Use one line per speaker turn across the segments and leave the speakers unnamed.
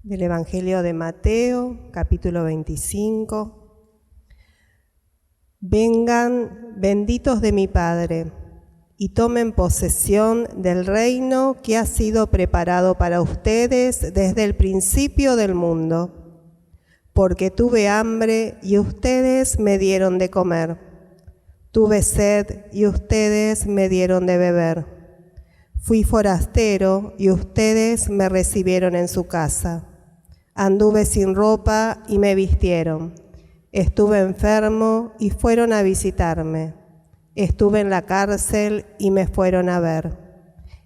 Del Evangelio de Mateo, capítulo 25. Vengan, benditos de mi Padre, y tomen posesión del reino que ha sido preparado para ustedes desde el principio del mundo. Porque tuve hambre y ustedes me dieron de comer. Tuve sed y ustedes me dieron de beber. Fui forastero y ustedes me recibieron en su casa. Anduve sin ropa y me vistieron. Estuve enfermo y fueron a visitarme. Estuve en la cárcel y me fueron a ver.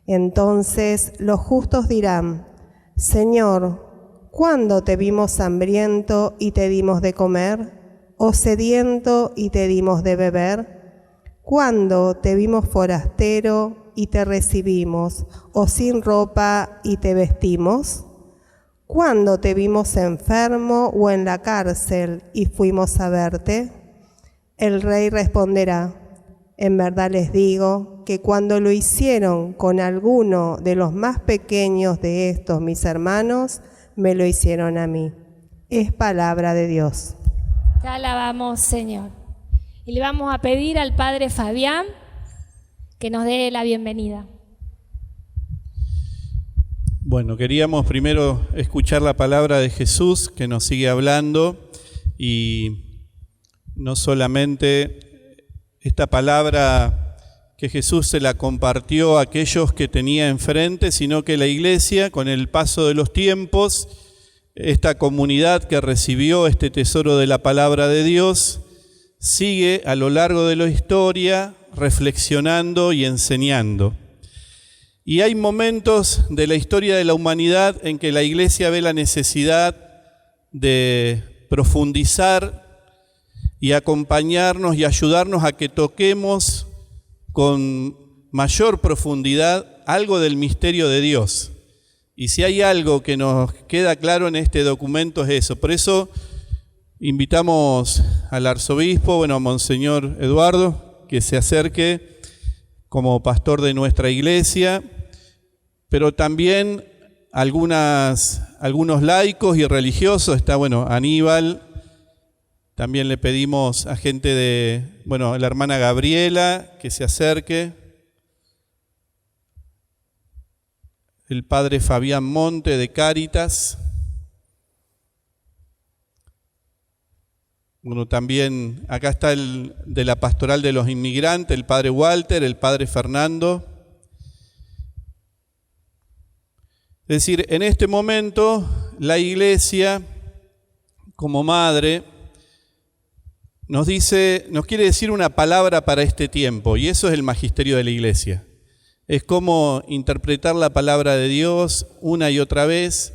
Entonces los justos dirán: Señor, ¿cuándo te vimos hambriento y te dimos de comer? ¿O sediento y te dimos de beber? ¿Cuándo te vimos forastero y te recibimos? ¿O sin ropa y te vestimos? ¿Cuándo te vimos enfermo o en la cárcel y fuimos a verte? El rey responderá: en verdad les digo que cuando lo hicieron con alguno de los más pequeños de estos mis hermanos, me lo hicieron a mí. Es palabra de Dios.
Te alabamos, Señor. Y le vamos a pedir al Padre Fabián que nos dé la bienvenida.
Bueno, queríamos primero escuchar la palabra de Jesús que nos sigue hablando, y no solamente esta palabra que Jesús se la compartió a aquellos que tenía enfrente, sino que la Iglesia, con el paso de los tiempos, esta comunidad que recibió este tesoro de la palabra de Dios, sigue a lo largo de la historia reflexionando y enseñando. Y hay momentos de la historia de la humanidad en que la Iglesia ve la necesidad de profundizar y acompañarnos y ayudarnos a que toquemos con mayor profundidad algo del misterio de Dios. Y si hay algo que nos queda claro en este documento es eso. Por eso invitamos al arzobispo, a Monseñor Eduardo, que se acerque como pastor de nuestra iglesia, pero también algunos laicos y religiosos. Está, Aníbal. También le pedimos a gente de, la hermana Gabriela, que se acerque. El padre Fabián Monte de Cáritas. También acá está el de la Pastoral de los Inmigrantes, el padre Walter, el padre Fernando. Es decir, en este momento la Iglesia, como madre, nos quiere decir una palabra para este tiempo, y eso es el magisterio de la Iglesia. Es cómo interpretar la palabra de Dios una y otra vez,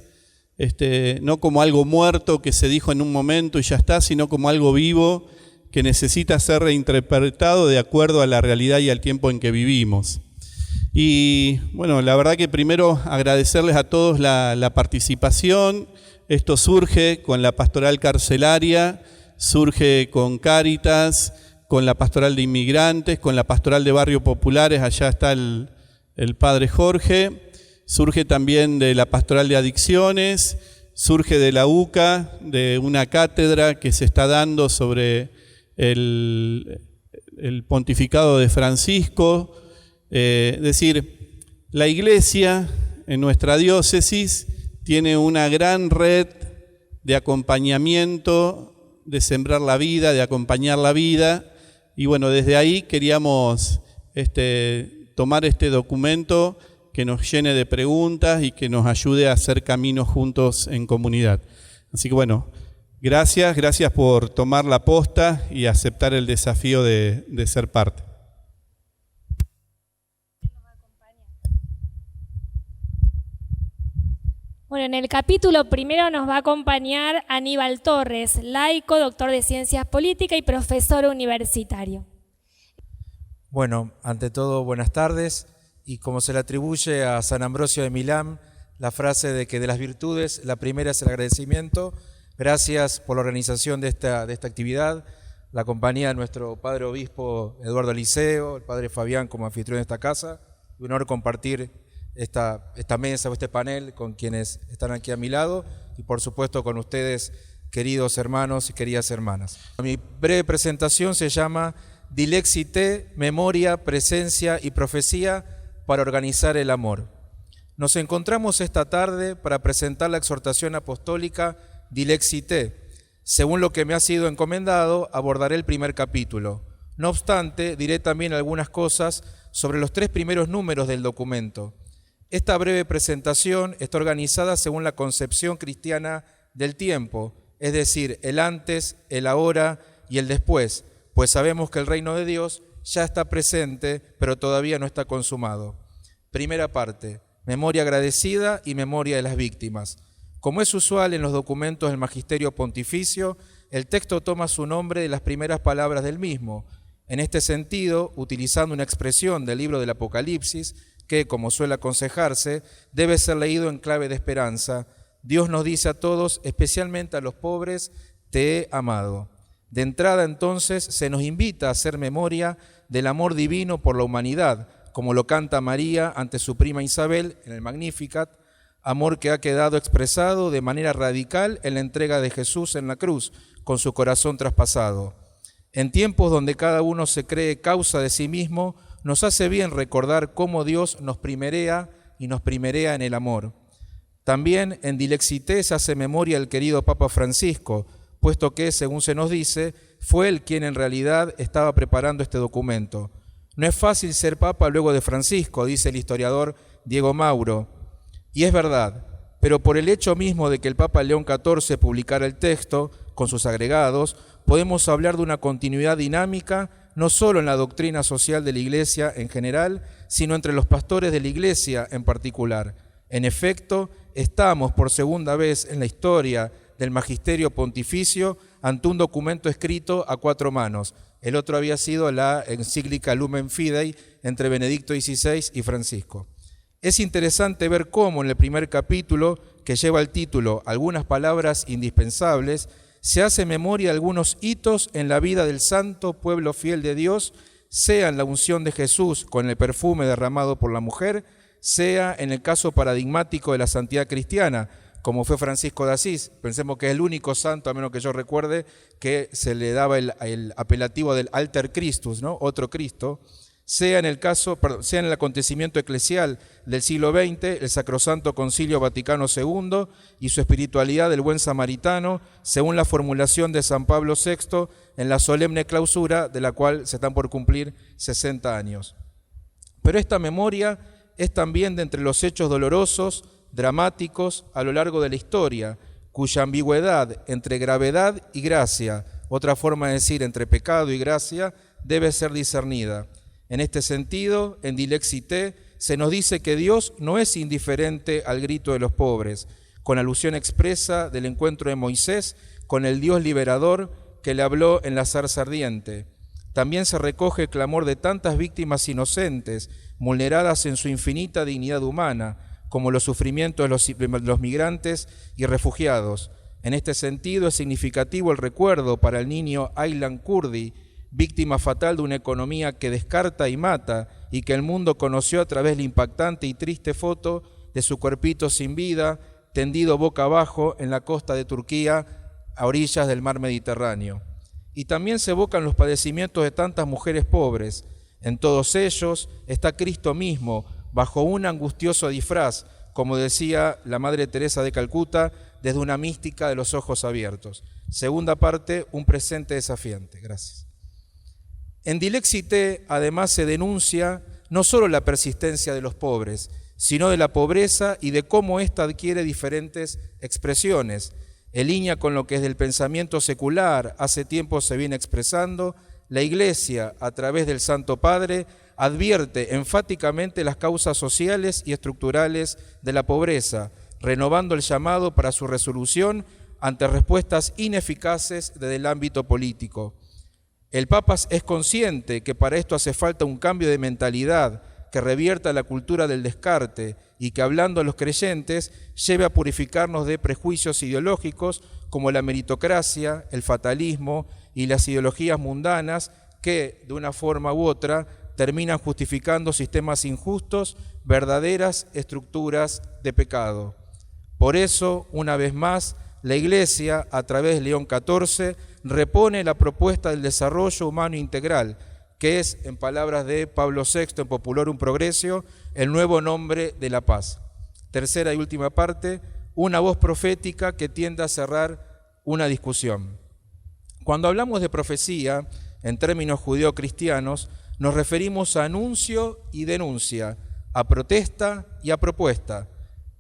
no como algo muerto que se dijo en un momento y ya está, sino como algo vivo que necesita ser reinterpretado de acuerdo a la realidad y al tiempo en que vivimos. Y la verdad que primero agradecerles a todos la participación. Esto surge con la pastoral carcelaria, surge con Cáritas, con la pastoral de inmigrantes, con la pastoral de barrios populares. Allá está el padre Jorge. Surge también de la pastoral de adicciones, surge de la UCA, de una cátedra que se está dando sobre el pontificado de Francisco. Es decir, la Iglesia en nuestra diócesis tiene una gran red de acompañamiento, de sembrar la vida, de acompañar la vida, y desde ahí queríamos tomar este documento que nos llene de preguntas y que nos ayude a hacer caminos juntos en comunidad. Así que gracias por tomar la posta y aceptar el desafío de ser parte.
En el capítulo primero nos va a acompañar Aníbal Torres, laico, doctor de Ciencias Políticas y profesor universitario.
Ante todo, buenas tardes. Y como se le atribuye a San Ambrosio de Milán la frase de que de las virtudes la primera es el agradecimiento, gracias por la organización de esta actividad, la compañía de nuestro padre obispo Eduardo Liceo, el padre Fabián como anfitrión de esta casa. Un honor compartir esta mesa o este panel con quienes están aquí a mi lado y por supuesto con ustedes, queridos hermanos y queridas hermanas. Mi breve presentación se llama Dilexite, Memoria, Presencia y Profecía para organizar el amor. Nos encontramos esta tarde para presentar la exhortación apostólica Dilexite. Según lo que me ha sido encomendado, abordaré el primer capítulo. No obstante, diré también algunas cosas sobre los 3 primeros números del documento. Esta breve presentación está organizada según la concepción cristiana del tiempo, es decir, el antes, el ahora y el después, pues sabemos que el reino de Dios ya está presente, pero todavía no está consumado. Primera parte, memoria agradecida y memoria de las víctimas. Como es usual en los documentos del Magisterio Pontificio, el texto toma su nombre de las primeras palabras del mismo. En este sentido, utilizando una expresión del libro del Apocalipsis, que, como suele aconsejarse, debe ser leído en clave de esperanza, Dios nos dice a todos, especialmente a los pobres, te he amado. De entrada, entonces, se nos invita a hacer memoria del amor divino por la humanidad, como lo canta María ante su prima Isabel en el Magnificat, amor que ha quedado expresado de manera radical en la entrega de Jesús en la cruz, con su corazón traspasado. En tiempos donde cada uno se cree causa de sí mismo, nos hace bien recordar cómo Dios nos primerea y nos primerea en el amor. También en Dilexite se hace memoria del querido Papa Francisco, puesto que, según se nos dice, fue él quien en realidad estaba preparando este documento. No es fácil ser Papa luego de Francisco, dice el historiador Diego Mauro. Y es verdad, pero por el hecho mismo de que el Papa León XIV publicara el texto, con sus agregados, podemos hablar de una continuidad dinámica, no solo en la doctrina social de la Iglesia en general, sino entre los pastores de la Iglesia en particular. En efecto, estamos por segunda vez en la historia del Magisterio Pontificio ante un documento escrito a 4 manos. El otro había sido la encíclica Lumen Fidei entre Benedicto XVI y Francisco. Es interesante ver cómo en el primer capítulo, que lleva el título Algunas palabras indispensables, se hace memoria de algunos hitos en la vida del santo pueblo fiel de Dios, sea en la unción de Jesús con el perfume derramado por la mujer, sea en el caso paradigmático de la santidad cristiana, como fue Francisco de Asís. Pensemos que es el único santo, a menos que yo recuerde, que se le daba el apelativo del Alter Christus, ¿no? Otro Cristo. Sea en el acontecimiento eclesial del siglo XX, el Sacrosanto Concilio Vaticano II y su espiritualidad del buen samaritano, según la formulación de San Pablo VI en la solemne clausura de la cual se están por cumplir 60 años. Pero esta memoria es también de entre los hechos dolorosos, dramáticos a lo largo de la historia, cuya ambigüedad entre gravedad y gracia, otra forma de decir entre pecado y gracia, debe ser discernida. En este sentido, en Dilexite se nos dice que Dios no es indiferente al grito de los pobres, con alusión expresa del encuentro de Moisés con el Dios liberador que le habló en la zarza ardiente. También se recoge el clamor de tantas víctimas inocentes, vulneradas en su infinita dignidad humana, como los sufrimientos de los migrantes y refugiados. En este sentido es significativo el recuerdo para el niño Aylan Kurdi, víctima fatal de una economía que descarta y mata y que el mundo conoció a través de la impactante y triste foto de su cuerpito sin vida, tendido boca abajo en la costa de Turquía, a orillas del mar Mediterráneo. Y también se evocan los padecimientos de tantas mujeres pobres. En todos ellos está Cristo mismo, bajo un angustioso disfraz, como decía la Madre Teresa de Calcuta, desde una mística de los ojos abiertos. Segunda parte, un presente desafiante. Gracias. En Dilexite, además, se denuncia no solo la persistencia de los pobres, sino de la pobreza y de cómo ésta adquiere diferentes expresiones. En línea con lo que desde el pensamiento secular hace tiempo se viene expresando, la Iglesia, a través del Santo Padre, advierte enfáticamente las causas sociales y estructurales de la pobreza, renovando el llamado para su resolución ante respuestas ineficaces desde el ámbito político. El Papa es consciente que para esto hace falta un cambio de mentalidad que revierta la cultura del descarte y que, hablando a los creyentes, lleve a purificarnos de prejuicios ideológicos como la meritocracia, el fatalismo y las ideologías mundanas que, de una forma u otra, terminan justificando sistemas injustos, verdaderas estructuras de pecado. Por eso, una vez más, la Iglesia, a través de León XIV, repone la propuesta del desarrollo humano integral, que es, en palabras de Pablo VI en Populorum Progressio, el nuevo nombre de la paz. Tercera y última parte, una voz profética que tiende a cerrar una discusión. Cuando hablamos de profecía, en términos judeo-cristianos, nos referimos a anuncio y denuncia, a protesta y a propuesta.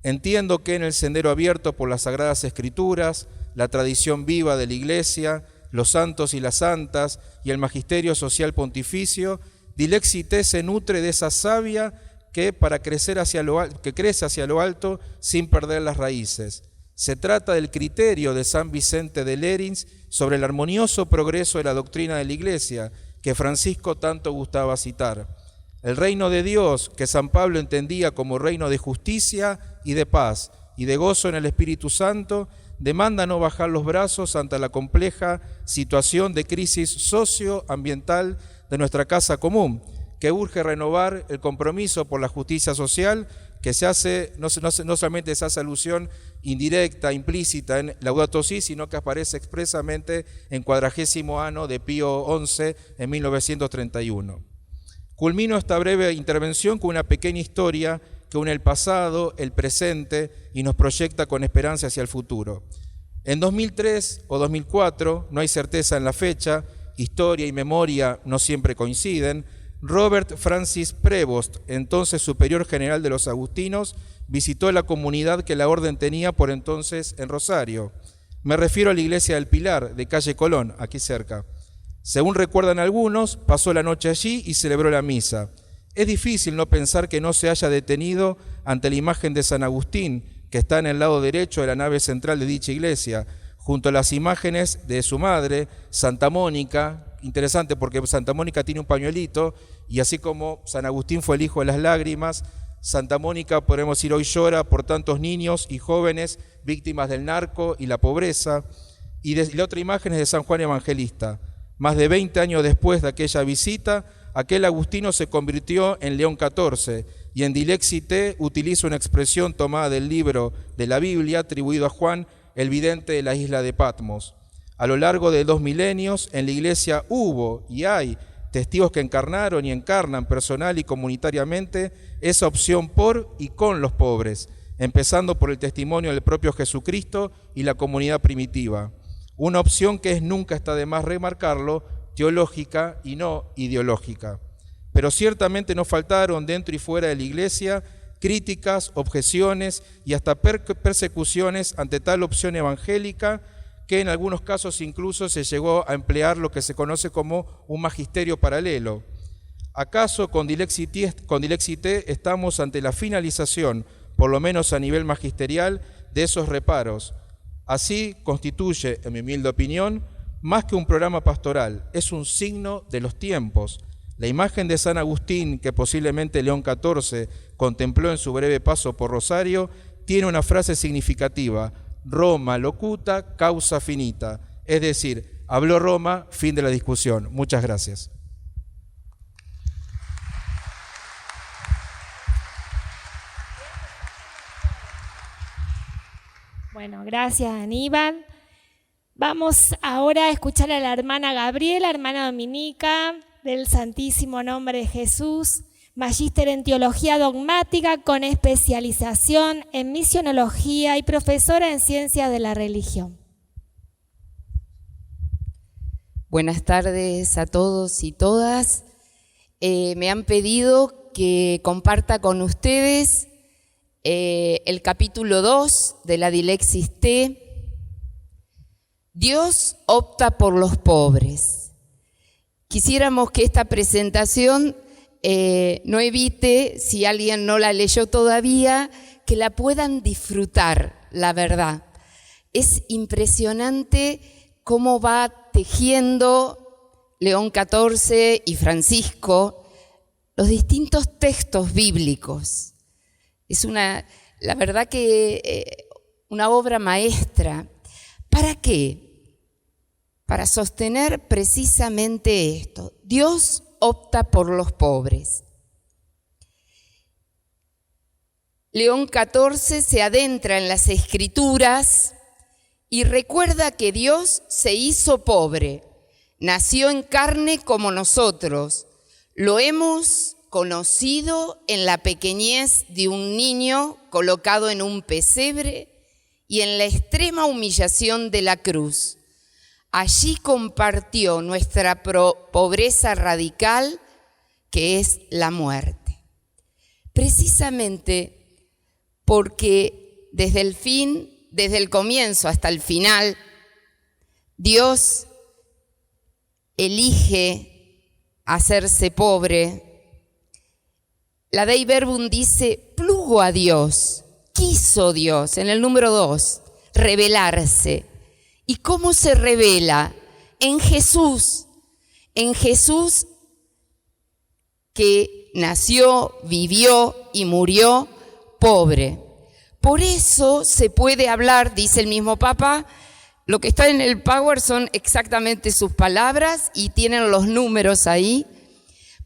Entiendo que en el sendero abierto por las Sagradas Escrituras, la tradición viva de la Iglesia, los santos y las santas y el magisterio social pontificio, Dilexité se nutre de esa savia que crece hacia lo alto sin perder las raíces. Se trata del criterio de San Vicente de Lérins sobre el armonioso progreso de la doctrina de la Iglesia, que Francisco tanto gustaba citar. El reino de Dios, que San Pablo entendía como reino de justicia y de paz y de gozo en el Espíritu Santo, demanda no bajar los brazos ante la compleja situación de crisis socioambiental de nuestra casa común, que urge renovar el compromiso por la justicia social, que se hace, no solamente se hace alusión indirecta, implícita en Laudato Si, sino que aparece expresamente en 40º año de Pío XI en 1931. Culmino esta breve intervención con una pequeña historia que une el pasado, el presente y nos proyecta con esperanza hacia el futuro. En 2003 o 2004, no hay certeza en la fecha, historia y memoria no siempre coinciden, Robert Francis Prevost, entonces superior general de los agustinos, visitó la comunidad que la orden tenía por entonces en Rosario. Me refiero a la iglesia del Pilar, de calle Colón, aquí cerca. Según recuerdan algunos, pasó la noche allí y celebró la misa. Es difícil no pensar que no se haya detenido ante la imagen de San Agustín, que está en el lado derecho de la nave central de dicha iglesia, junto a las imágenes de su madre, Santa Mónica. Interesante porque Santa Mónica tiene un pañuelito, y así como San Agustín fue el hijo de las lágrimas, Santa Mónica, podemos decir, hoy llora por tantos niños y jóvenes víctimas del narco y la pobreza. Y la otra imagen es de San Juan Evangelista. Más de 20 años después de aquella visita, aquel agustino se convirtió en León XIV y en Dilexité utiliza una expresión tomada del libro de la Biblia atribuido a Juan, el vidente de la isla de Patmos. A lo largo de 2 milenios, en la Iglesia hubo y hay testigos que encarnaron y encarnan personal y comunitariamente esa opción por y con los pobres, empezando por el testimonio del propio Jesucristo y la comunidad primitiva. Una opción que nunca está de más remarcarlo, teológica y no ideológica. Pero ciertamente no faltaron dentro y fuera de la Iglesia críticas, objeciones y hasta persecuciones ante tal opción evangélica, que en algunos casos incluso se llegó a emplear lo que se conoce como un magisterio paralelo. ¿Acaso con Dilexité estamos ante la finalización, por lo menos a nivel magisterial, de esos reparos? Así constituye, en mi humilde opinión, más que un programa pastoral, es un signo de los tiempos. La imagen de San Agustín, que posiblemente León XIV contempló en su breve paso por Rosario, tiene una frase significativa: Roma locuta, causa finita. Es decir, habló Roma, fin de la discusión. Muchas gracias.
Bueno, gracias Aníbal. Vamos ahora a escuchar a la hermana Gabriela, hermana dominica del Santísimo Nombre de Jesús, magíster en teología dogmática con especialización en misionología y profesora en ciencias de la religión.
Buenas tardes a todos y todas. Me han pedido que comparta con ustedes el capítulo 2 de la Dilexité. Dios opta por los pobres. Quisiéramos que esta presentación no evite, si alguien no la leyó todavía, que la puedan disfrutar, la verdad. Es impresionante cómo va tejiendo León XIV y Francisco los distintos textos bíblicos. Es la verdad que una obra maestra. ¿Para qué? Para sostener precisamente esto. Dios opta por los pobres. León XIV se adentra en las Escrituras y recuerda que Dios se hizo pobre, nació en carne como nosotros. Lo hemos conocido en la pequeñez de un niño colocado en un pesebre y en la extrema humillación de la cruz. Allí compartió nuestra pobreza radical, que es la muerte. Precisamente porque desde el comienzo hasta el final, Dios elige hacerse pobre. La Dei Verbum dice, plugo a Dios, quiso Dios, en el número 2, revelarse. ¿Y cómo se revela? En Jesús que nació, vivió y murió pobre. Por eso se puede hablar, dice el mismo Papa, lo que está en el Power son exactamente sus palabras y tienen los números ahí.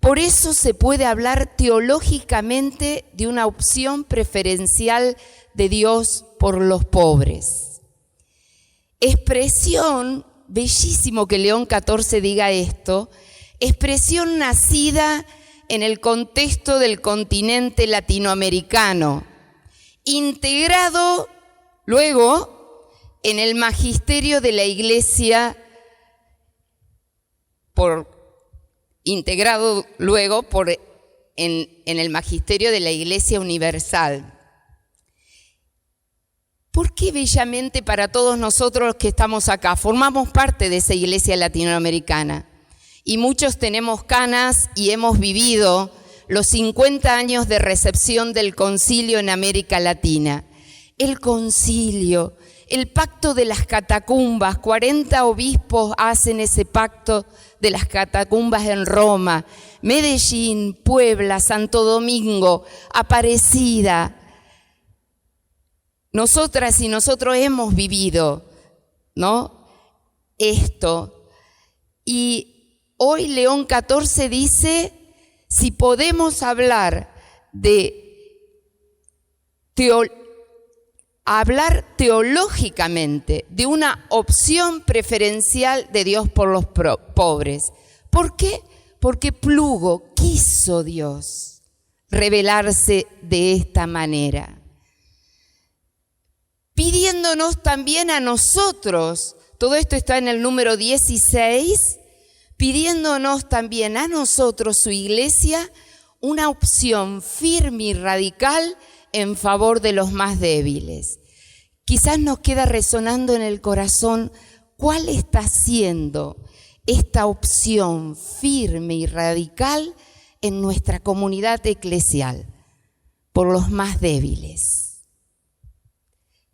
Por eso se puede hablar teológicamente de una opción preferencial de Dios por los pobres. Expresión, bellísimo que León XIV diga esto, expresión nacida en el contexto del continente latinoamericano, integrado luego en el magisterio de la Iglesia, en el magisterio de la Iglesia Universal. ¿Por qué bellamente para todos nosotros los que estamos acá? Formamos parte de esa Iglesia latinoamericana y muchos tenemos canas y hemos vivido los 50 años de recepción del concilio en América Latina. El concilio, el pacto de las catacumbas, 40 obispos hacen ese pacto de las catacumbas en Roma, Medellín, Puebla, Santo Domingo, Aparecida. Nosotras y nosotros hemos vivido, ¿no?, esto. Y hoy León XIV dice, si podemos hablar teológicamente de una opción preferencial de Dios por los pobres. ¿Por qué? Porque plugo, quiso Dios revelarse de esta manera, pidiéndonos también a nosotros, todo esto está en el número 16, pidiéndonos también a nosotros, su iglesia, una opción firme y radical en favor de los más débiles. Quizás nos queda resonando en el corazón cuál está siendo esta opción firme y radical en nuestra comunidad eclesial por los más débiles.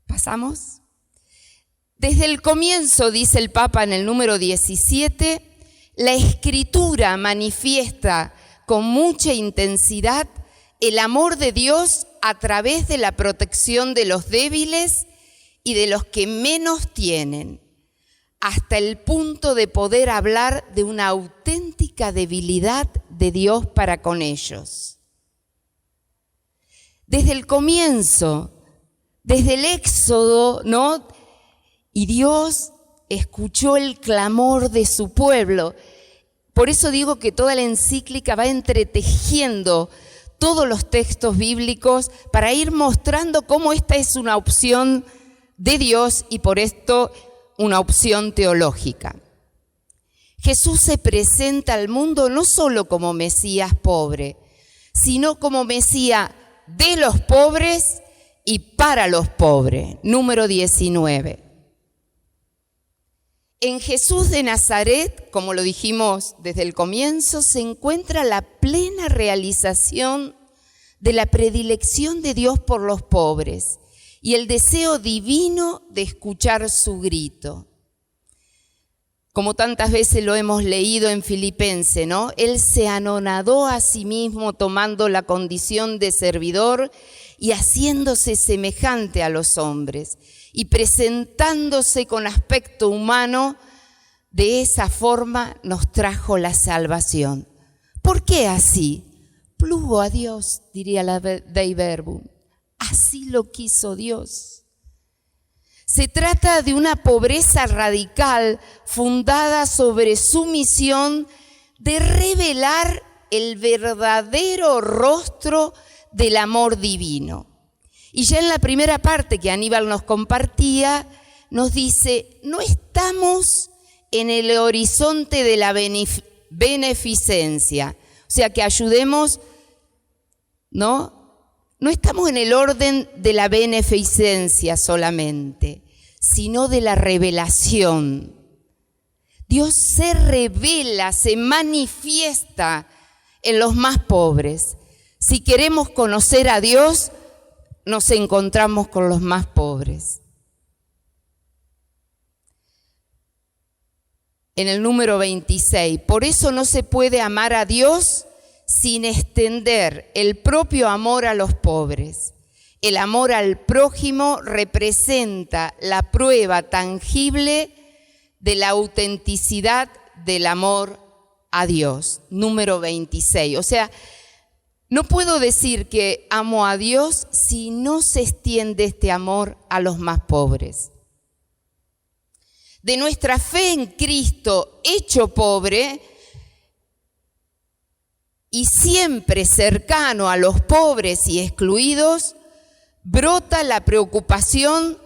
¿Pasamos? Desde el comienzo, dice el Papa en el número 17, la Escritura manifiesta con mucha intensidad el amor de Dios a través de la protección de los débiles y de los que menos tienen, hasta el punto de poder hablar de una auténtica debilidad de Dios para con ellos. Desde el comienzo, desde el Éxodo, ¿no?, y Dios escuchó el clamor de su pueblo. Por eso digo que toda la encíclica va entretejiendo todos los textos bíblicos para ir mostrando cómo esta es una opción de Dios y por esto una opción teológica. Jesús se presenta al mundo no solo como Mesías pobre, sino como Mesías de los pobres y para los pobres. Número 19. En Jesús de Nazaret, como lo dijimos desde el comienzo, se encuentra la plena realización de la predilección de Dios por los pobres y el deseo divino de escuchar su grito. Como tantas veces lo hemos leído en Filipenses, ¿no? Él se anonadó a sí mismo tomando la condición de servidor y haciéndose semejante a los hombres y presentándose con aspecto humano, de esa forma nos trajo la salvación. ¿Por qué así? Plugo a Dios, diría la Dei Verbum, Así lo quiso Dios. Se trata de una pobreza radical fundada sobre su misión de revelar el verdadero rostro del amor divino. Y ya en la primera parte que Aníbal nos compartía, nos dice, no estamos en el horizonte de la beneficencia, o sea, que ayudemos, ¿no? No estamos en el orden de la beneficencia solamente, sino de la revelación. Dios se revela, se manifiesta en los más pobres. Si queremos conocer a Dios, nos encontramos con los más pobres. En el número 26, por eso no se puede amar a Dios sin extender el propio amor a los pobres. El amor al prójimo representa la prueba tangible de la autenticidad del amor a Dios. Número 26. O sea, no puedo decir que amo a Dios si no se extiende este amor a los más pobres. De nuestra fe en Cristo hecho pobre y siempre cercano a los pobres y excluidos, brota la preocupación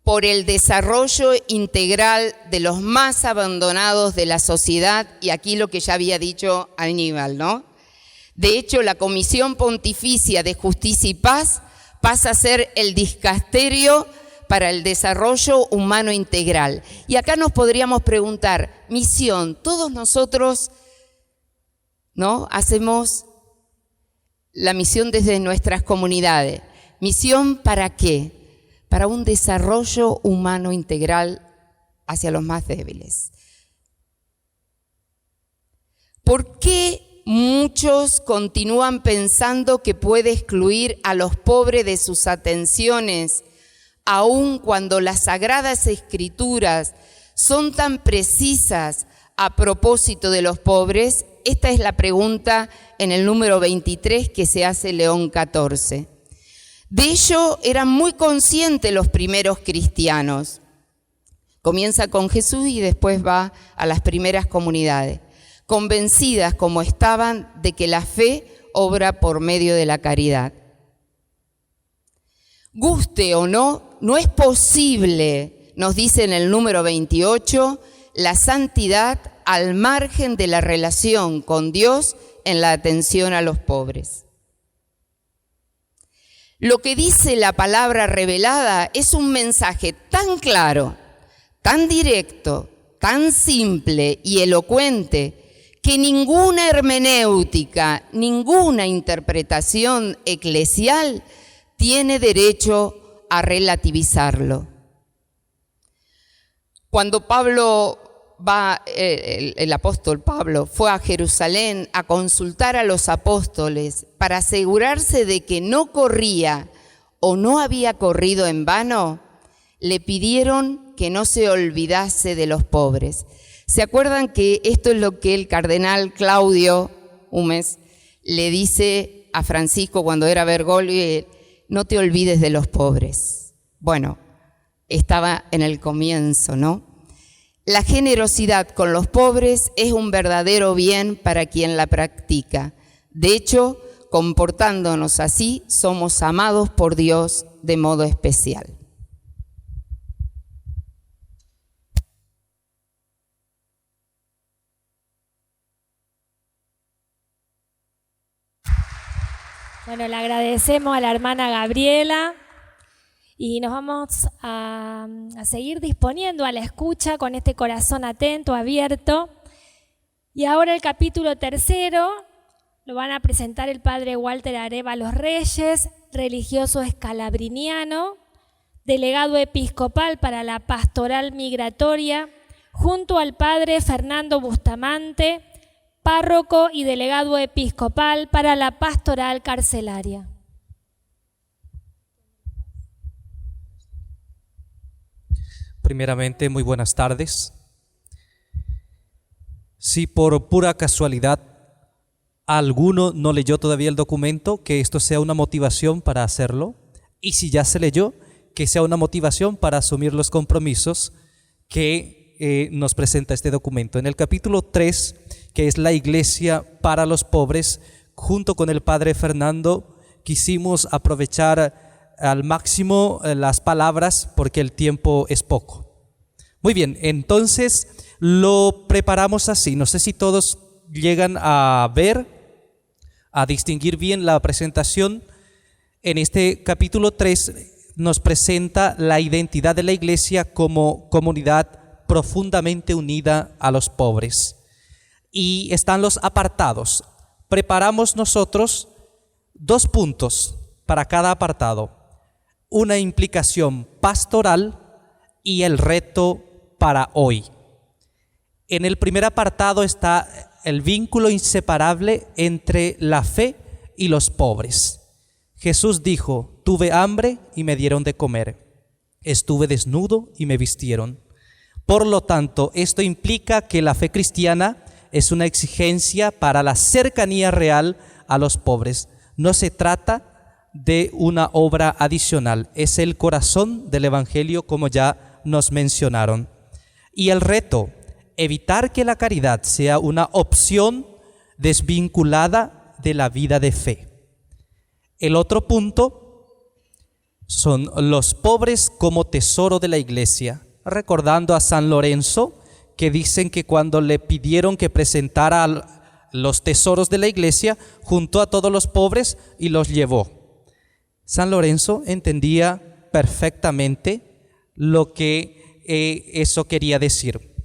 por el desarrollo integral de los más abandonados de la sociedad, y aquí lo que ya había dicho Aníbal, ¿no? De hecho, la Comisión Pontificia de Justicia y Paz pasa a ser el dicasterio para el desarrollo humano integral. Y acá nos podríamos preguntar, misión, todos nosotros, ¿no? Hacemos la misión desde nuestras comunidades. ¿Misión para qué? Para un desarrollo humano integral hacia los más débiles. ¿Por qué muchos continúan pensando que puede excluir a los pobres de sus atenciones, aun cuando las Sagradas Escrituras son tan precisas a propósito de los pobres? Esta es la pregunta en el número 23 que se hace León XIV. De ello eran muy conscientes los primeros cristianos. Comienza con Jesús y después va a las primeras comunidades, convencidas como estaban de que la fe obra por medio de la caridad. Guste o no, no es posible, nos dice en el número 28, la santidad al margen de la relación con Dios en la atención a los pobres. Lo que dice la palabra revelada es un mensaje tan claro, tan directo, tan simple y elocuente que ninguna hermenéutica, ninguna interpretación eclesial tiene derecho a relativizarlo. Cuando el apóstol Pablo fue a Jerusalén a consultar a los apóstoles para asegurarse de que no corría o no había corrido en vano, le pidieron que no se olvidase de los pobres. ¿Se acuerdan que esto es lo que el cardenal Claudio Humes le dice a Francisco cuando era Bergoglio? No te olvides de los pobres. Bueno, estaba en el comienzo, ¿no? La generosidad con los pobres es un verdadero bien para quien la practica. De hecho, comportándonos así, somos amados por Dios de modo especial.
Bueno, le agradecemos a la hermana Gabriela y nos vamos a seguir disponiendo a la escucha con este corazón atento, abierto. Y ahora el capítulo 3 lo van a presentar el padre Walter Arévalos Reyes, religioso escalabriniano, delegado episcopal para la pastoral migratoria, junto al padre Fernando Bustamante, párroco y delegado episcopal para la pastoral carcelaria.
Primeramente, muy buenas tardes. Si por pura casualidad ¿Alguno no leyó todavía el documento? Que esto sea una motivación para hacerlo. Y si ya se leyó, que sea una motivación para asumir los compromisos que nos presenta este documento. En el capítulo 3, que es la iglesia para los pobres, junto con el padre Fernando, quisimos aprovechar al máximo las palabras porque el tiempo es poco. Muy bien, entonces lo preparamos así. No sé si todos llegan a ver, a distinguir bien la presentación. En este capítulo 3 nos presenta la identidad de la iglesia como comunidad profundamente unida a los pobres. Y están los apartados. Preparamos nosotros 2 puntos para cada apartado. Una implicación pastoral y el reto para hoy. En el primer apartado está el vínculo inseparable entre la fe y los pobres. Jesús dijo: tuve hambre y me dieron de comer, estuve desnudo y me vistieron. Por lo tanto, esto implica que la fe cristiana es una exigencia para la cercanía real a los pobres. No se trata de una obra adicional, es el corazón del Evangelio, como ya nos mencionaron. Y el reto: evitar que la caridad sea una opción desvinculada de la vida de fe. El otro punto son los pobres como tesoro de la iglesia, recordando a San Lorenzo, que dicen que cuando le pidieron que presentara los tesoros de la iglesia, juntó a todos los pobres y los llevó. San Lorenzo entendía perfectamente lo que eso quería decir.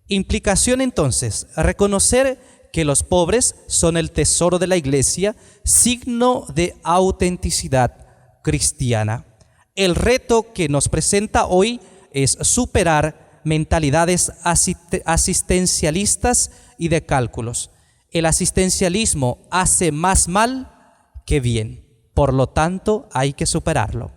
Implicación entonces: reconocer que los pobres son el tesoro de la iglesia, signo de autenticidad cristiana. El reto que nos presenta hoy es superar mentalidades asistencialistas y de cálculos. El asistencialismo hace más mal que bien, por lo tanto hay que superarlo.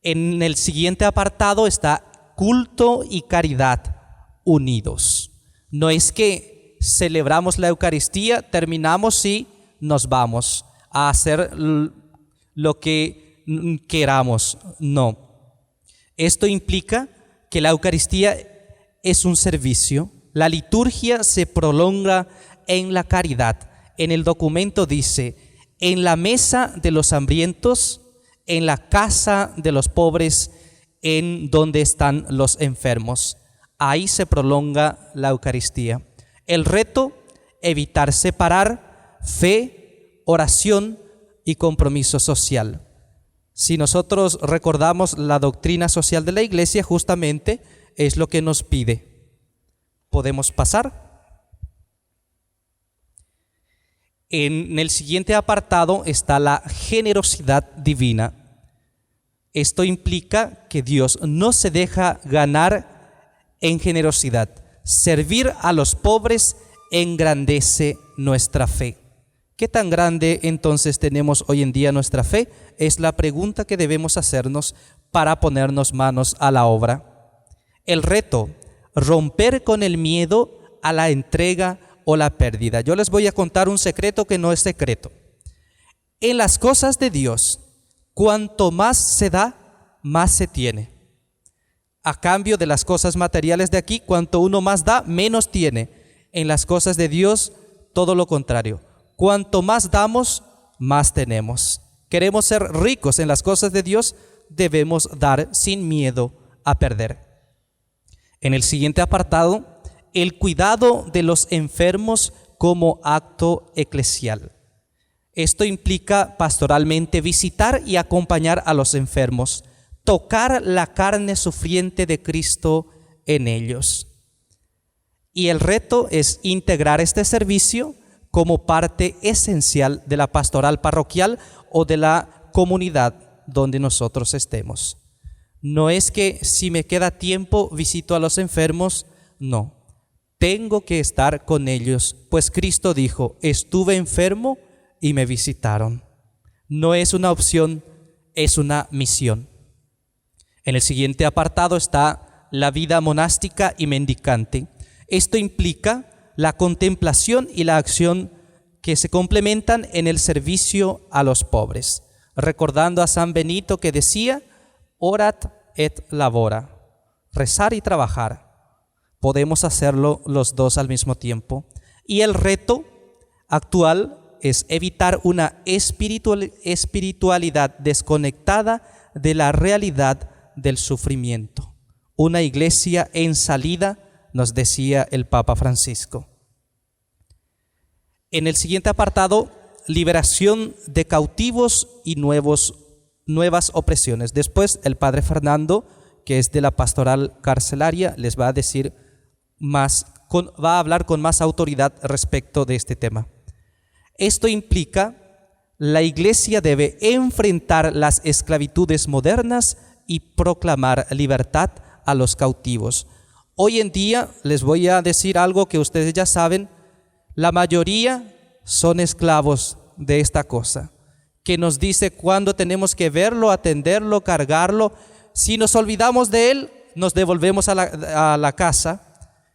En el siguiente apartado está culto y caridad unidos. No es que celebramos la Eucaristía, terminamos y nos vamos a hacer lo que queramos. No. Esto implica que la Eucaristía es un servicio. La liturgia se prolonga en la caridad. En el documento dice: en la mesa de los hambrientos, en la casa de los pobres, en donde están los enfermos. Ahí se prolonga la Eucaristía. El reto: evitar separar fe, oración y compromiso social. Si nosotros recordamos la doctrina social de la iglesia, justamente es lo que nos pide. ¿Podemos pasar? En el siguiente apartado está la generosidad divina. Esto implica que Dios no se deja ganar en generosidad. Servir a los pobres engrandece nuestra fe. ¿Qué tan grande entonces tenemos hoy en día nuestra fe? Es la pregunta que debemos hacernos para ponernos manos a la obra. El reto: romper con el miedo a la entrega o la pérdida. Yo les voy a contar un secreto que no es secreto. En las cosas de Dios, cuanto más se da, más se tiene. A cambio de las cosas materiales de aquí, cuanto uno más da, menos tiene. En las cosas de Dios, todo lo contrario. Cuanto más damos, más tenemos. Queremos ser ricos en las cosas de Dios, debemos dar sin miedo a perder. En el siguiente apartado, el cuidado de los enfermos como acto eclesial. Esto implica pastoralmente visitar y acompañar a los enfermos, tocar la carne sufriente de Cristo en ellos. Y el reto es integrar este servicio como parte esencial de la pastoral parroquial o de la comunidad donde nosotros estemos. No es que si me queda tiempo visito a los enfermos, no. Tengo que estar con ellos, pues Cristo dijo: estuve enfermo y me visitaron. No es una opción, es una misión. En el siguiente apartado está la vida monástica y mendicante. Esto implica la contemplación y la acción que se complementan en el servicio a los pobres, recordando a San Benito que decía, orat et labora, rezar y trabajar. Podemos hacerlo los dos al mismo tiempo. Y el reto actual es evitar una espiritualidad desconectada de la realidad del sufrimiento. Una iglesia en salida, nos decía el Papa Francisco. En el siguiente apartado, liberación de cautivos y nuevas opresiones. Después el Padre Fernando, que es de la pastoral carcelaria, les va a decir va a hablar con más autoridad respecto de este tema. Esto implica la Iglesia debe enfrentar las esclavitudes modernas y proclamar libertad a los cautivos. Hoy en día les voy a decir algo que ustedes ya saben, la mayoría son esclavos de esta cosa, que nos dice cuándo tenemos que verlo, atenderlo, cargarlo. Si nos olvidamos de él, nos devolvemos a la casa.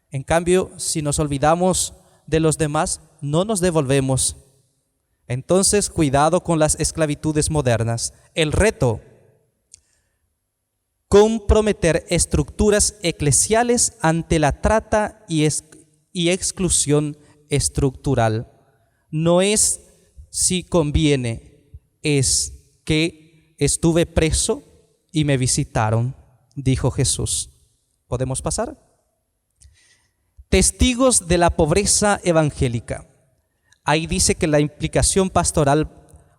En cambio, si nos olvidamos de los demás, no nos devolvemos. Entonces, cuidado con las esclavitudes modernas. El reto, comprometer estructuras eclesiales ante la trata y exclusión estructural. No es si conviene, es que estuve preso y me visitaron, dijo Jesús. ¿Podemos pasar? Testigos de la pobreza evangélica. Ahí dice que la implicación pastoral,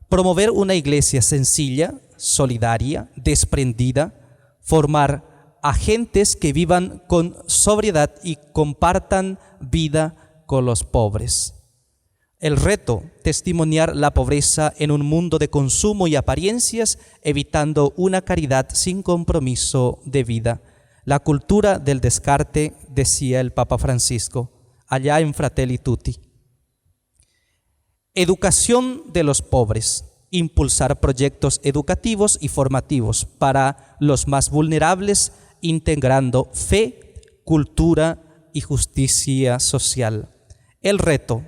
promover una iglesia sencilla, solidaria, desprendida, formar agentes que vivan con sobriedad y compartan vida con los pobres. El reto, testimoniar la pobreza en un mundo de consumo y apariencias, evitando una caridad sin compromiso de vida. La cultura del descarte, decía el Papa Francisco, allá en Fratelli Tutti. Educación de los pobres, impulsar proyectos educativos y formativos para los más vulnerables, integrando fe, cultura y justicia social. El reto,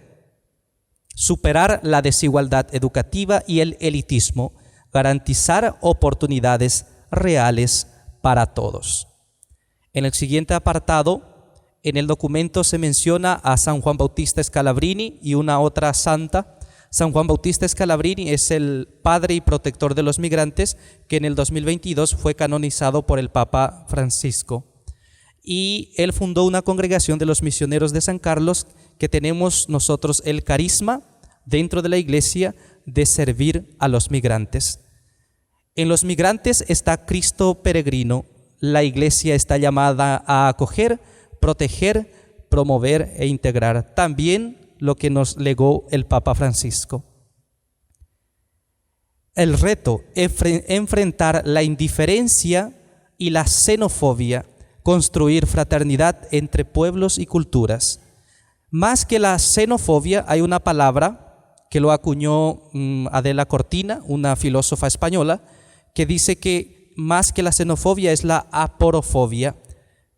superar la desigualdad educativa y el elitismo, garantizar oportunidades reales para todos. En el siguiente apartado, en el documento se menciona a San Juan Bautista Scalabrini y una otra santa. San Juan Bautista Scalabrini es el padre y protector de los migrantes que en el 2022 fue canonizado por el Papa Francisco. Y él fundó una congregación de los misioneros de San Carlos que tenemos nosotros el carisma dentro de la iglesia de servir a los migrantes. En los migrantes está Cristo peregrino. La iglesia está llamada a acoger, proteger, promover e integrar. También lo que nos legó el Papa Francisco. El reto es enfrentar la indiferencia y la xenofobia, construir fraternidad entre pueblos y culturas. Más que la xenofobia, hay una palabra que lo acuñó Adela Cortina, una filósofa española, que dice que más que la xenofobia es la aporofobia.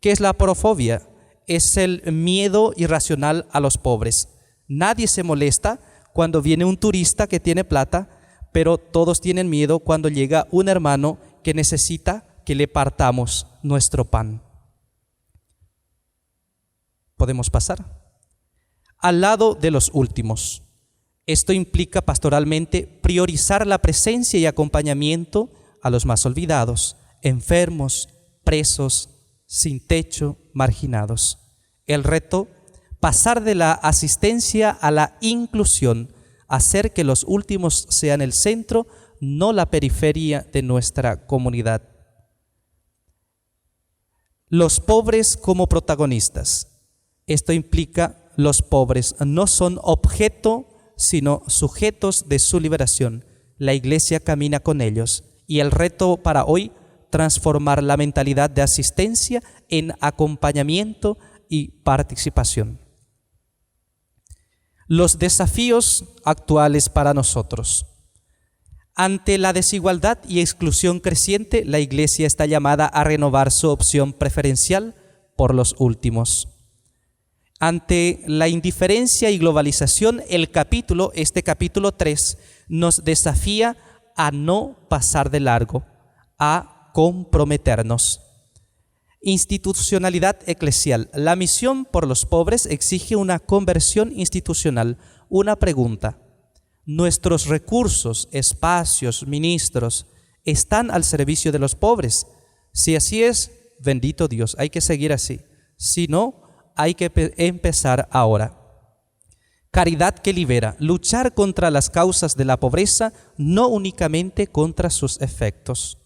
¿Qué es la aporofobia? Es el miedo irracional a los pobres. Nadie se molesta cuando viene un turista que tiene plata, pero todos tienen miedo cuando llega un hermano que necesita que le partamos nuestro pan. ¿Podemos pasar? Al lado de los últimos. Esto implica pastoralmente priorizar la presencia y acompañamiento a los más olvidados, enfermos, presos, sin techo, marginados. El reto, pasar de la asistencia a la inclusión, hacer que los últimos sean el centro, no la periferia de nuestra comunidad. Los pobres como protagonistas. Esto implica los pobres no son objeto, sino sujetos de su liberación. La iglesia camina con ellos. Y el reto para hoy, transformar la mentalidad de asistencia en acompañamiento y participación. Los desafíos actuales para nosotros. Ante la desigualdad y exclusión creciente, la Iglesia está llamada a renovar su opción preferencial por los últimos. Ante la indiferencia y globalización, este capítulo 3, nos desafía a no pasar de largo, a comprometernos. Institucionalidad eclesial. La misión por los pobres exige una conversión institucional. Una pregunta: ¿nuestros recursos, espacios, ministros están al servicio de los pobres? Si así es, bendito Dios, hay que seguir así. Si no, hay que empezar ahora. Caridad que libera. Luchar contra las causas de la pobreza, no únicamente contra sus efectos.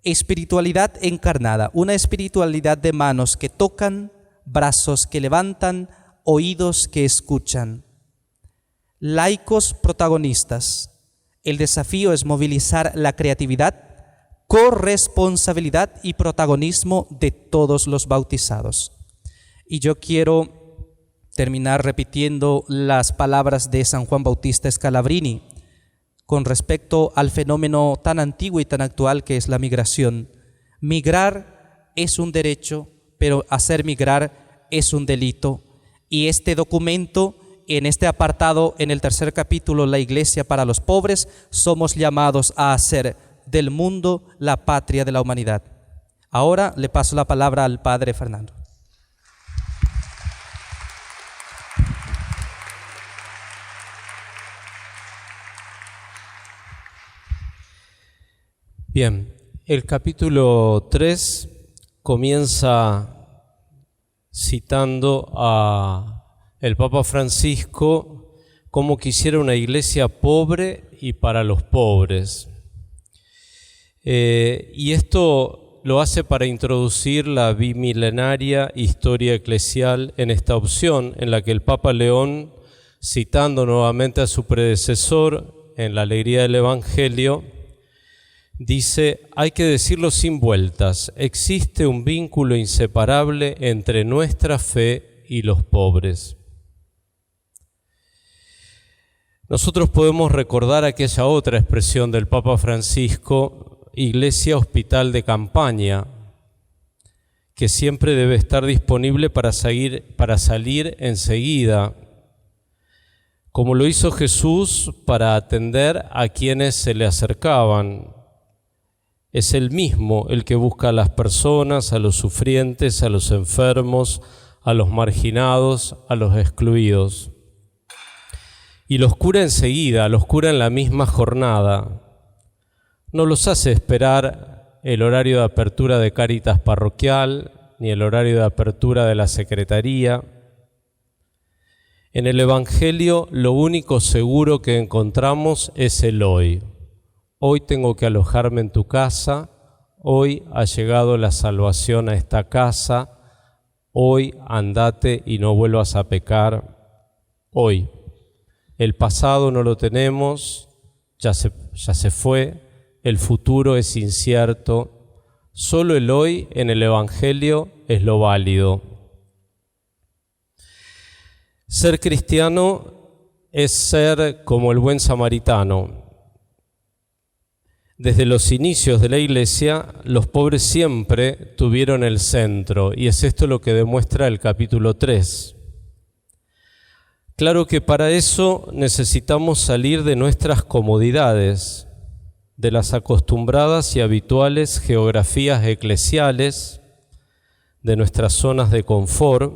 Espiritualidad encarnada. Una espiritualidad de manos que tocan, brazos que levantan, oídos que escuchan. Laicos protagonistas. El desafío es movilizar la creatividad, corresponsabilidad y protagonismo de todos los bautizados. Y yo quiero terminar repitiendo las palabras de San Juan Bautista Scalabrini con respecto al fenómeno tan antiguo y tan actual que es la migración. Migrar es un derecho, pero hacer migrar es un delito. Y este documento, en este apartado, en el 3er capítulo, la Iglesia para los pobres, somos llamados a hacer del mundo la patria de la humanidad. Ahora le paso la palabra al Padre Fernando.
Bien, el capítulo 3 comienza citando a el Papa Francisco como quisiera una iglesia pobre y para los pobres. Y esto lo hace para introducir la bimilenaria historia eclesial en esta opción en la que el Papa León, citando nuevamente a su predecesor en la alegría del Evangelio, dice: hay que decirlo sin vueltas, existe un vínculo inseparable entre nuestra fe y los pobres. Nosotros podemos recordar aquella otra expresión del Papa Francisco, iglesia hospital de campaña, que siempre debe estar disponible para salir enseguida, como lo hizo Jesús para atender a quienes se le acercaban. Es Él mismo el que busca a las personas, a los sufrientes, a los enfermos, a los marginados, a los excluidos. Y los cura enseguida, los cura en la misma jornada. No los hace esperar el horario de apertura de Cáritas parroquial, ni el horario de apertura de la secretaría. En el Evangelio lo único seguro que encontramos es el hoy. Hoy tengo que alojarme en tu casa, hoy ha llegado la salvación a esta casa, hoy andate y no vuelvas a pecar, hoy. El pasado no lo tenemos, ya se fue, el futuro es incierto, solo el hoy en el Evangelio es lo válido. Ser cristiano es ser como el buen samaritano. Desde los inicios de la Iglesia, los pobres siempre tuvieron el centro, y es esto lo que demuestra el capítulo 3. Claro que para eso necesitamos salir de nuestras comodidades, de las acostumbradas y habituales geografías eclesiales, de nuestras zonas de confort,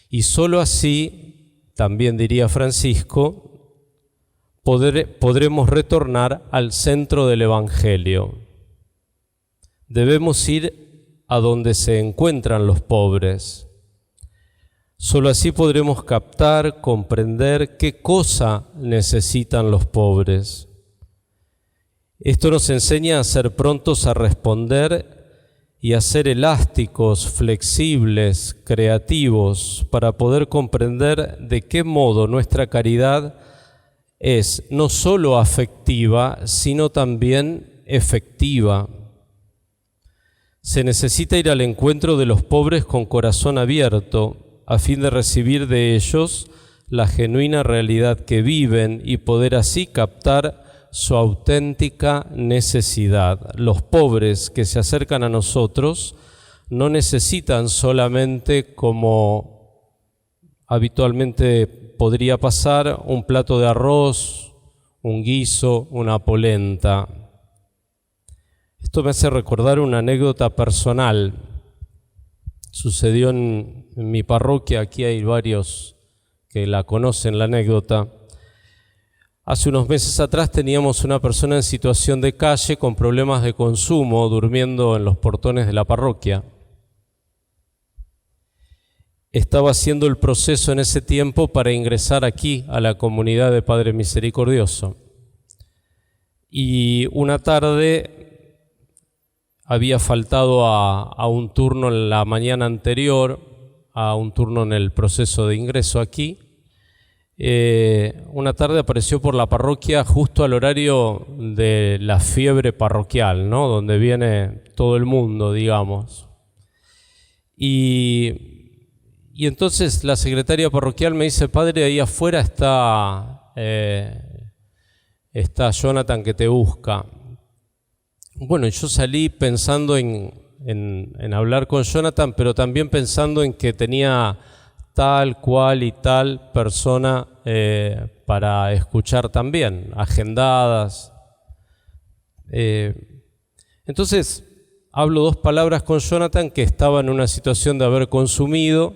y solo así, también diría Francisco, podremos retornar al centro del Evangelio. Debemos ir a donde se encuentran los pobres. Solo así podremos captar, comprender qué cosa necesitan los pobres. Esto nos enseña a ser prontos a responder y a ser elásticos, flexibles, creativos, para poder comprender de qué modo nuestra caridad es no solo afectiva, sino también efectiva. Se necesita ir al encuentro de los pobres con corazón abierto, a fin de recibir de ellos la genuina realidad que viven y poder así captar su auténtica necesidad. Los pobres que se acercan a nosotros no necesitan solamente como habitualmente podría pasar un plato de arroz, un guiso, una polenta. Esto me hace recordar una anécdota personal. Sucedió en mi parroquia, aquí hay varios que la conocen la anécdota. Hace unos meses atrás teníamos una persona en situación de calle con problemas de consumo durmiendo en los portones de la parroquia. Estaba haciendo el proceso en ese tiempo para ingresar aquí a la comunidad de Padre Misericordioso. Y una tarde había faltado a un turno en la mañana anterior, a un turno en el proceso de ingreso aquí. Una tarde apareció por la parroquia justo al horario de la fiebre parroquial, ¿no? Donde viene todo el mundo, digamos. Y entonces la secretaria parroquial me dice: padre, ahí afuera está Jonathan que te busca. Bueno, yo salí pensando en hablar con Jonathan, pero también pensando en que tenía tal cual y tal persona para escuchar también, agendadas. Entonces hablo 2 palabras con Jonathan, que estaba en una situación de haber consumido.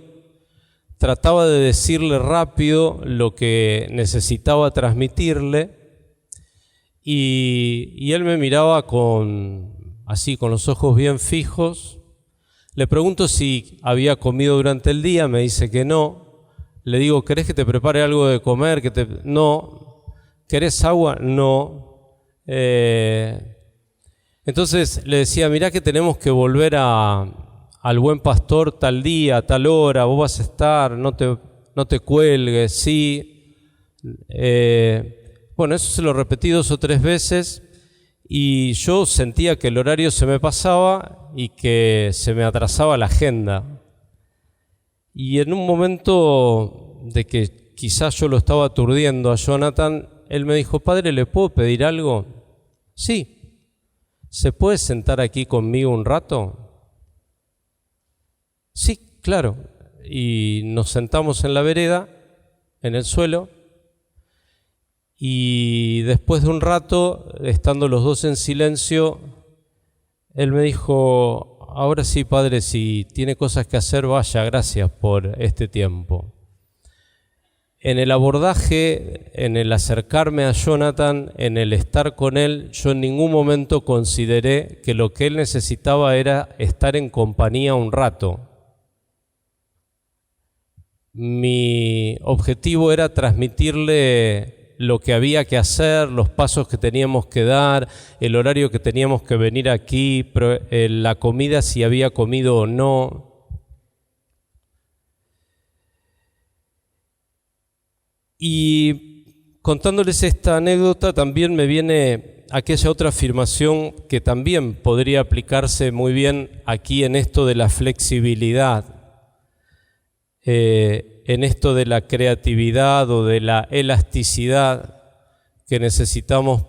Trataba de decirle rápido lo que necesitaba transmitirle, y él me miraba así con los ojos bien fijos. Le pregunto si había comido durante el día, me dice que no. Le digo: ¿querés que te prepare algo de comer? No. ¿Querés agua? No. Entonces le decía: mirá que tenemos que volver al Buen Pastor tal día, tal hora, vos vas a estar, no te cuelgues, sí. Bueno, eso se lo repetí 2 o 3 veces, y yo sentía que el horario se me pasaba y que se me atrasaba la agenda. Y en un momento de que quizás yo lo estaba aturdiendo a Jonathan, él me dijo: padre, ¿le puedo pedir algo? Sí. ¿Se puede sentar aquí conmigo un rato? Sí, claro. Y nos sentamos en la vereda, en el suelo, y después de un rato, estando los 2 en silencio, él me dijo: ahora sí, padre, si tiene cosas que hacer, vaya, gracias por este tiempo. En el abordaje, en el acercarme a Jonathan, en el estar con él, yo en ningún momento consideré que lo que él necesitaba era estar en compañía un rato. Mi objetivo era transmitirle lo que había que hacer, los pasos que teníamos que dar, el horario que teníamos que venir aquí, la comida, si había comido o no. Y contándoles esta anécdota también me viene aquella otra afirmación que también podría aplicarse muy bien aquí en esto de la flexibilidad, en esto de la creatividad o de la elasticidad que necesitamos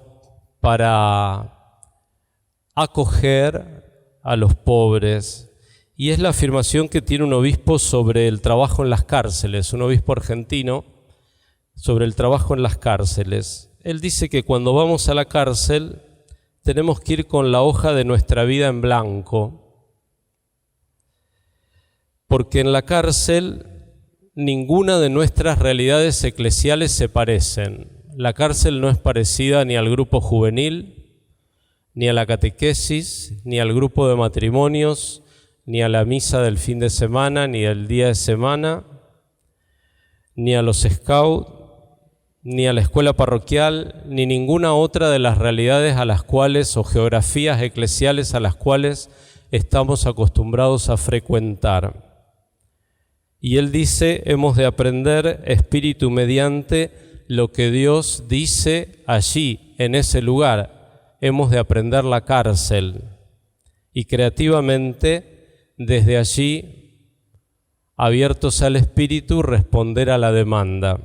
para acoger a los pobres. Y es la afirmación que tiene un obispo sobre el trabajo en las cárceles, un obispo argentino, sobre el trabajo en las cárceles. Él dice que cuando vamos a la cárcel tenemos que ir con la hoja de nuestra vida en blanco, porque en la cárcel ninguna de nuestras realidades eclesiales se parecen. La cárcel no es parecida ni al grupo juvenil, ni a la catequesis, ni al grupo de matrimonios, ni a la misa del fin de semana, ni al día de semana, ni a los scouts, ni a la escuela parroquial, ni ninguna otra de las realidades a las cuales, o geografías eclesiales a las cuales estamos acostumbrados a frecuentar. Y él dice: hemos de aprender espíritu mediante lo que Dios dice allí, en ese lugar. Hemos de aprender la cárcel y creativamente desde allí, abiertos al espíritu, responder a la demanda.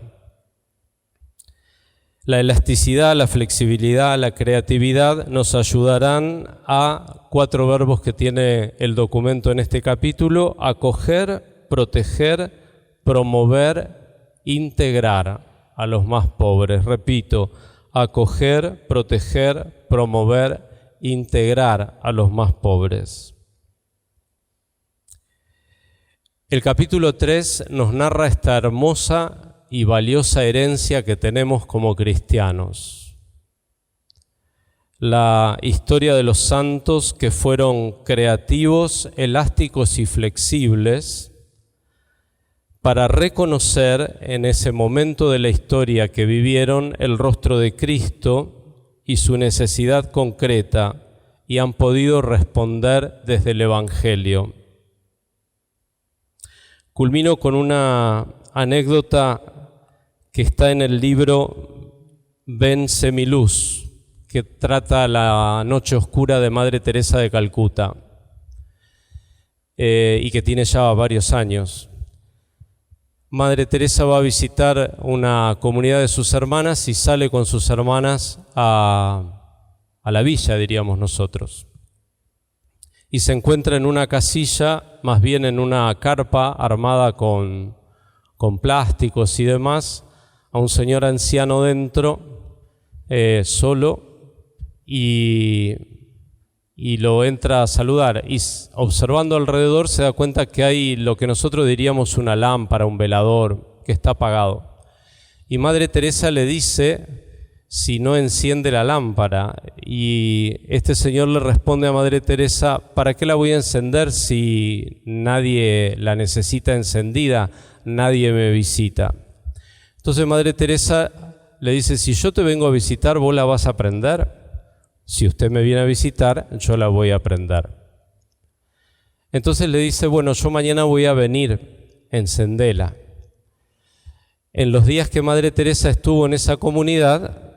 La elasticidad, la flexibilidad, la creatividad nos ayudarán a 4 verbos que tiene el documento en este capítulo: acoger, proteger, promover, integrar a los más pobres. Repito, acoger, proteger, promover, integrar a los más pobres. El capítulo 3 nos narra esta hermosa y valiosa herencia que tenemos como cristianos. La historia de los santos que fueron creativos, elásticos y flexibles para reconocer en ese momento de la historia que vivieron el rostro de Cristo y su necesidad concreta, y han podido responder desde el Evangelio. Culmino con una anécdota que está en el libro Ven Semiluz, que trata la noche oscura de Madre Teresa de Calcuta, y que tiene ya varios años. Madre Teresa va a visitar una comunidad de sus hermanas y sale con sus hermanas a la villa, diríamos nosotros. Y se encuentra en una casilla, más bien en una carpa armada con plásticos y demás, a un señor anciano dentro, solo, y lo entra a saludar, y observando alrededor se da cuenta que hay lo que nosotros diríamos una lámpara, un velador, que está apagado. Y Madre Teresa le dice si no enciende la lámpara, y este señor le responde a Madre Teresa: ¿para qué la voy a encender si nadie la necesita encendida, nadie me visita? Entonces Madre Teresa le dice: si yo te vengo a visitar, ¿vos la vas a prender? Si usted me viene a visitar, yo la voy a prender. Entonces le dice: bueno, yo mañana voy a venir, encendela. En los días que Madre Teresa estuvo en esa comunidad,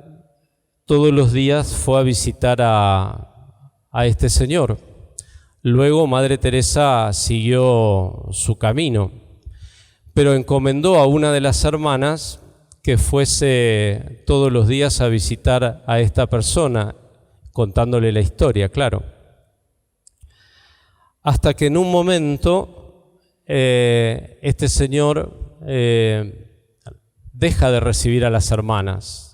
todos los días fue a visitar a este señor. Luego Madre Teresa siguió su camino, pero encomendó a una de las hermanas que fuese todos los días a visitar a esta persona, contándole la historia, claro. Hasta que en un momento este señor deja de recibir a las hermanas.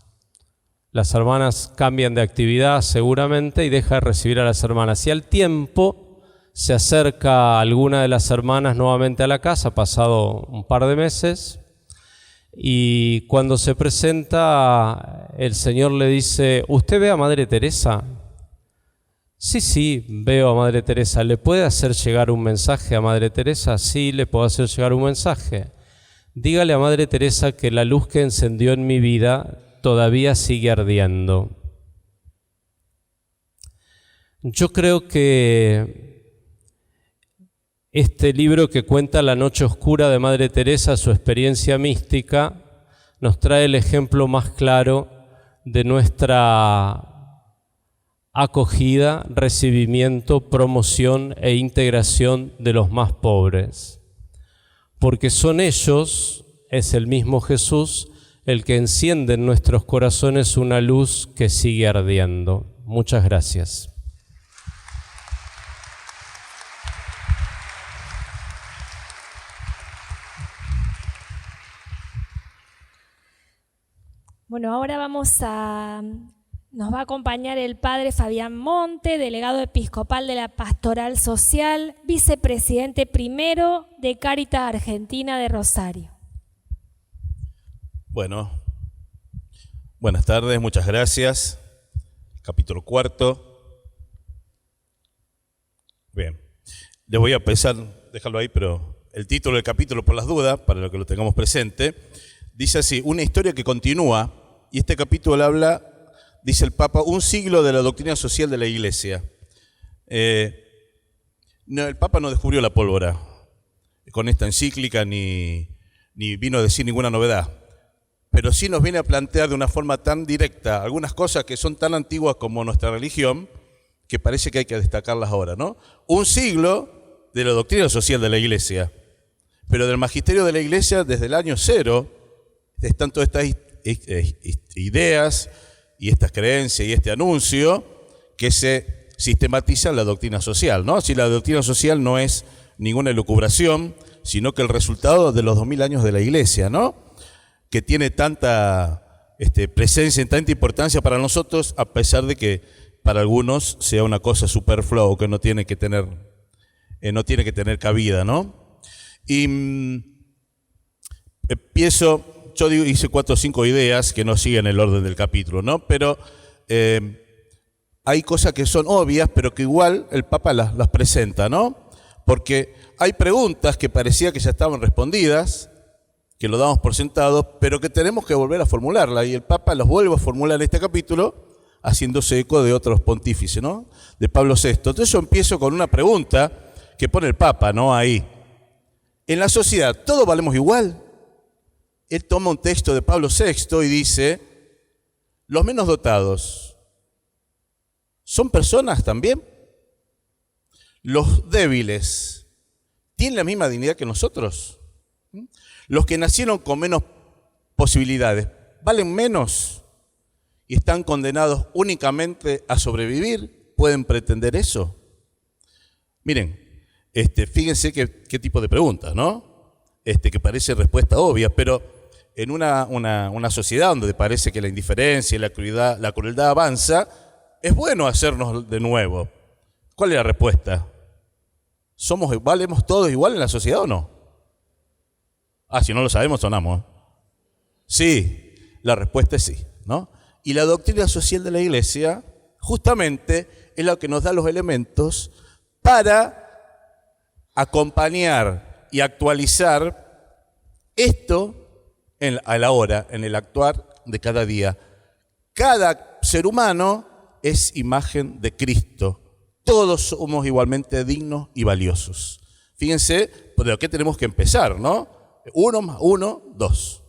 Las hermanas cambian de actividad seguramente y deja de recibir a las hermanas. Y al tiempo se acerca alguna de las hermanas nuevamente a la casa, pasado un par de meses, y cuando se presenta, el Señor le dice: ¿usted ve a Madre Teresa? Sí, veo a Madre Teresa. ¿Le puede hacer llegar un mensaje a Madre Teresa? Sí, le puedo hacer llegar un mensaje. Dígale a Madre Teresa que la luz que encendió en mi vida todavía sigue ardiendo. Yo creo que este libro que cuenta la noche oscura de Madre Teresa, su experiencia mística, nos trae el ejemplo más claro de nuestra acogida, recibimiento, promoción e integración de los más pobres. Porque son ellos, es el mismo Jesús, el que enciende en nuestros corazones una luz que sigue ardiendo. Muchas gracias.
Bueno, ahora nos va a acompañar el padre Fabián Monte, delegado episcopal de la Pastoral Social, vicepresidente primero de Cáritas Argentina de Rosario.
Bueno, buenas tardes, muchas gracias. Capítulo 4. Bien, les voy a empezar, déjalo ahí, pero el título del capítulo, por las dudas, para lo que lo tengamos presente, dice así: una historia que continúa, y este capítulo habla, dice el Papa, un siglo de la doctrina social de la Iglesia. No, el Papa no descubrió la pólvora con esta encíclica, ni vino a decir ninguna novedad, pero sí nos viene a plantear de una forma tan directa algunas cosas que son tan antiguas como nuestra religión, que parece que hay que destacarlas ahora, ¿no? Un siglo de la doctrina social de la Iglesia, pero del magisterio de la Iglesia desde el año 0 están todas estas ideas y estas creencias y este anuncio que se sistematizan en la doctrina social, ¿no? Si la doctrina social no es ninguna elucubración, sino que el resultado de los 2000 años de la Iglesia, ¿no? Que tiene tanta presencia y tanta importancia para nosotros, a pesar de que para algunos sea una cosa superflua o que no tiene que tener cabida, ¿no? Y hice 4 o 5 ideas que no siguen el orden del capítulo, ¿no? Pero hay cosas que son obvias, pero que igual el Papa las presenta, ¿no? Porque hay preguntas que parecía que ya estaban respondidas, que lo damos por sentado, pero que tenemos que volver a formularla, y el Papa los vuelve a formular en este capítulo, haciéndose eco de otros pontífices, ¿no? De Pablo VI. Entonces yo empiezo con una pregunta que pone el Papa, ¿no? Ahí. En la sociedad, ¿todos valemos igual? Él toma un texto de Pablo VI y dice, los menos dotados, ¿son personas también? Los débiles, ¿tienen la misma dignidad que nosotros? Los que nacieron con menos posibilidades, ¿valen menos? ¿Y están condenados únicamente a sobrevivir? ¿Pueden pretender eso? Miren, fíjense qué tipo de preguntas, ¿no? Que parece respuesta obvia, pero en una sociedad donde parece que la indiferencia y la crueldad avanza, es bueno hacernos de nuevo. ¿Cuál es la respuesta? ¿Valemos todos igual en la sociedad o no? Si no lo sabemos, sonamos. Sí, la respuesta es sí, ¿no? Y la doctrina social de la Iglesia, justamente, es la que nos da los elementos para acompañar y actualizar esto a la hora, en el actuar de cada día. Cada ser humano es imagen de Cristo. Todos somos igualmente dignos y valiosos. Fíjense, ¿por de qué tenemos que empezar, no? 1 más 1, 2.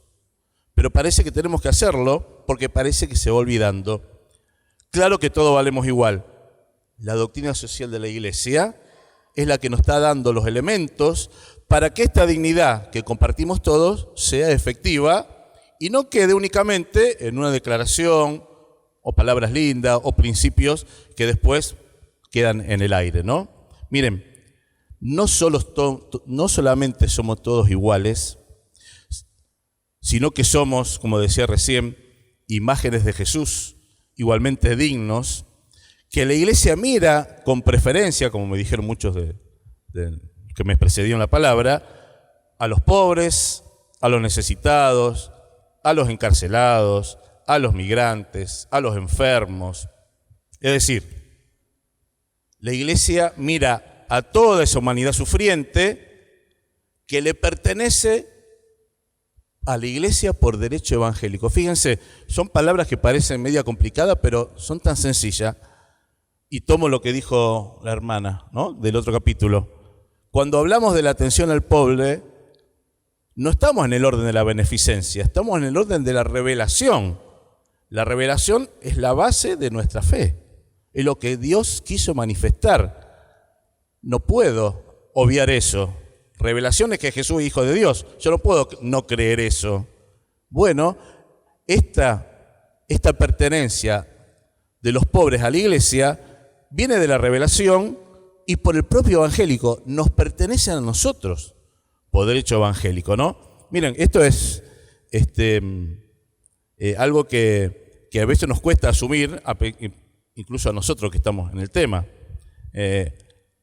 Pero parece que tenemos que hacerlo porque parece que se va olvidando. Claro que todos valemos igual. La doctrina social de la Iglesia es la que nos está dando los elementos para que esta dignidad que compartimos todos sea efectiva y no quede únicamente en una declaración o palabras lindas o principios que después quedan en el aire, ¿no? Miren, no solamente somos todos iguales, sino que somos, como decía recién, imágenes de Jesús, igualmente dignos, que la Iglesia mira con preferencia, como me dijeron muchos que me precedieron la palabra, a los pobres, a los necesitados, a los encarcelados, a los migrantes, a los enfermos. Es decir, la Iglesia mira a toda esa humanidad sufriente que le pertenece a la Iglesia por derecho evangélico. Fíjense, son palabras que parecen media complicadas, pero son tan sencillas. Y tomo lo que dijo la hermana, ¿no? Del otro capítulo. Cuando hablamos de la atención al pobre, no estamos en el orden de la beneficencia, estamos en el orden de la revelación. La revelación es la base de nuestra fe, es lo que Dios quiso manifestar. No puedo obviar eso. Revelación es que Jesús es Hijo de Dios, yo no puedo no creer eso. Bueno, esta pertenencia de los pobres a la Iglesia viene de la revelación y por el propio evangélico, nos pertenece a nosotros por derecho evangélico, ¿no? Miren, esto es algo que a veces nos cuesta asumir, incluso a nosotros que estamos en el tema.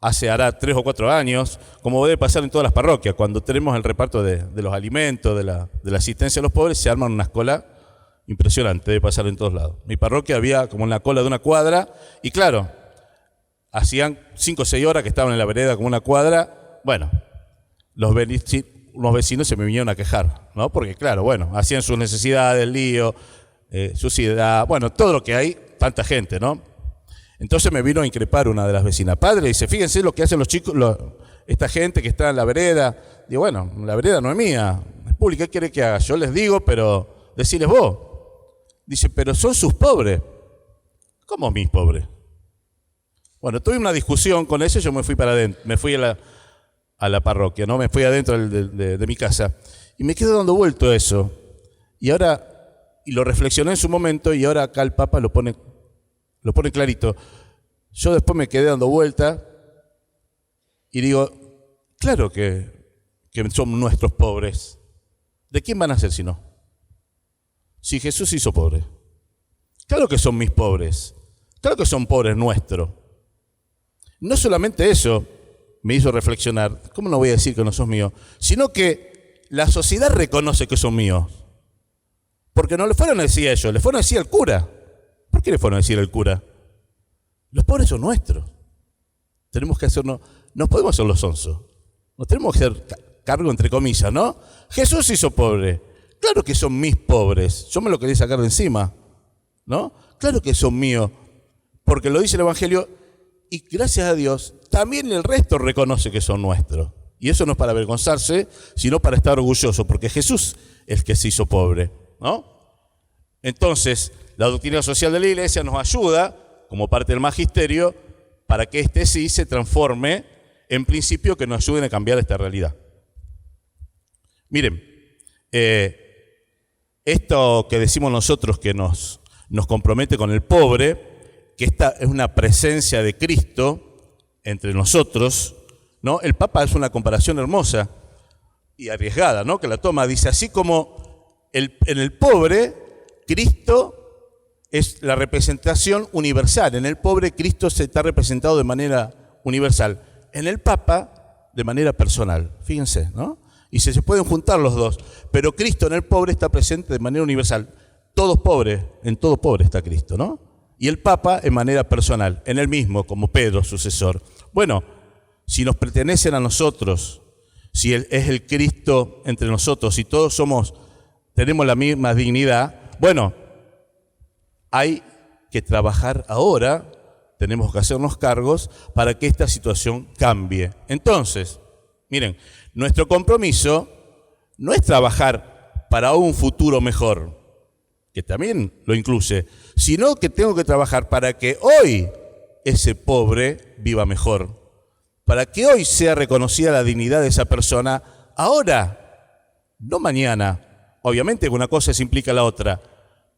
Hará 3 o 4 años, como debe pasar en todas las parroquias, cuando tenemos el reparto de los alimentos, de la asistencia a los pobres, se arman una cola impresionante, debe pasar en todos lados. Mi parroquia había como una cola de una cuadra, y claro, hacían 5 o 6 horas que estaban en la vereda como una cuadra. Bueno, los vecinos se me vinieron a quejar, ¿no? Porque claro, bueno, hacían sus necesidades, el lío, suciedad, bueno, todo lo que hay, tanta gente, ¿no? Entonces me vino a increpar una de las vecinas. Padre, dice, fíjense lo que hacen los chicos, esta gente que está en la vereda. Digo, bueno, la vereda no es mía, es pública, ¿qué quiere que haga? Yo les digo, pero deciles vos. Dice, pero son sus pobres. ¿Cómo mis pobres? Bueno, tuve una discusión con eso y yo me fui para adentro, me fui a la parroquia, ¿no? Me fui adentro de mi casa y me quedo dando vuelto a eso. Y lo reflexioné en su momento y ahora acá el Papa lo pone clarito. Yo después me quedé dando vuelta y digo, claro que que son nuestros pobres. ¿De quién van a ser si no? Si Jesús hizo pobre. Claro que son mis pobres. Claro que son pobres nuestros. No solamente eso me hizo reflexionar, ¿cómo no voy a decir que no sos mío? Sino que la sociedad reconoce que son míos. Porque no le fueron a decir a ellos, le fueron a decir al cura. ¿Por qué le fueron a decir al cura? Los pobres son nuestros. Tenemos que hacernos, no podemos ser los sonsos. Nos tenemos que hacer cargo entre comillas, ¿no? Jesús hizo pobre. Claro que son mis pobres. Yo me lo quería sacar de encima, ¿no? Claro que son míos. Porque lo dice el Evangelio y gracias a Dios también el resto reconoce que son nuestros. Y eso no es para avergonzarse, sino para estar orgulloso, porque Jesús es el que se hizo pobre, ¿no? Entonces, la doctrina social de la Iglesia nos ayuda, como parte del magisterio, para que este sí se transforme en principio que nos ayuden a cambiar esta realidad. Miren, esto que decimos nosotros que nos compromete con el pobre, que esta es una presencia de Cristo entre nosotros, ¿no? El Papa hace una comparación hermosa y arriesgada, ¿no? Que la toma, dice, así como en el pobre, Cristo es la representación universal. En el pobre, Cristo se está representado de manera universal. En el Papa, de manera personal. Fíjense, ¿no? Y se pueden juntar los dos. Pero Cristo en el pobre está presente de manera universal. Todos pobres, en todo pobre está Cristo, ¿no? Y el Papa en manera personal, en él mismo, como Pedro, sucesor. Bueno, si nos pertenecen a nosotros, si es el Cristo entre nosotros, si todos tenemos la misma dignidad, bueno, hay que trabajar ahora, tenemos que hacernos cargos para que esta situación cambie. Entonces, miren, nuestro compromiso no es trabajar para un futuro mejor, que también lo incluye, sino que tengo que trabajar para que hoy ese pobre viva mejor, para que hoy sea reconocida la dignidad de esa persona ahora, no mañana. Obviamente una cosa se implica la otra,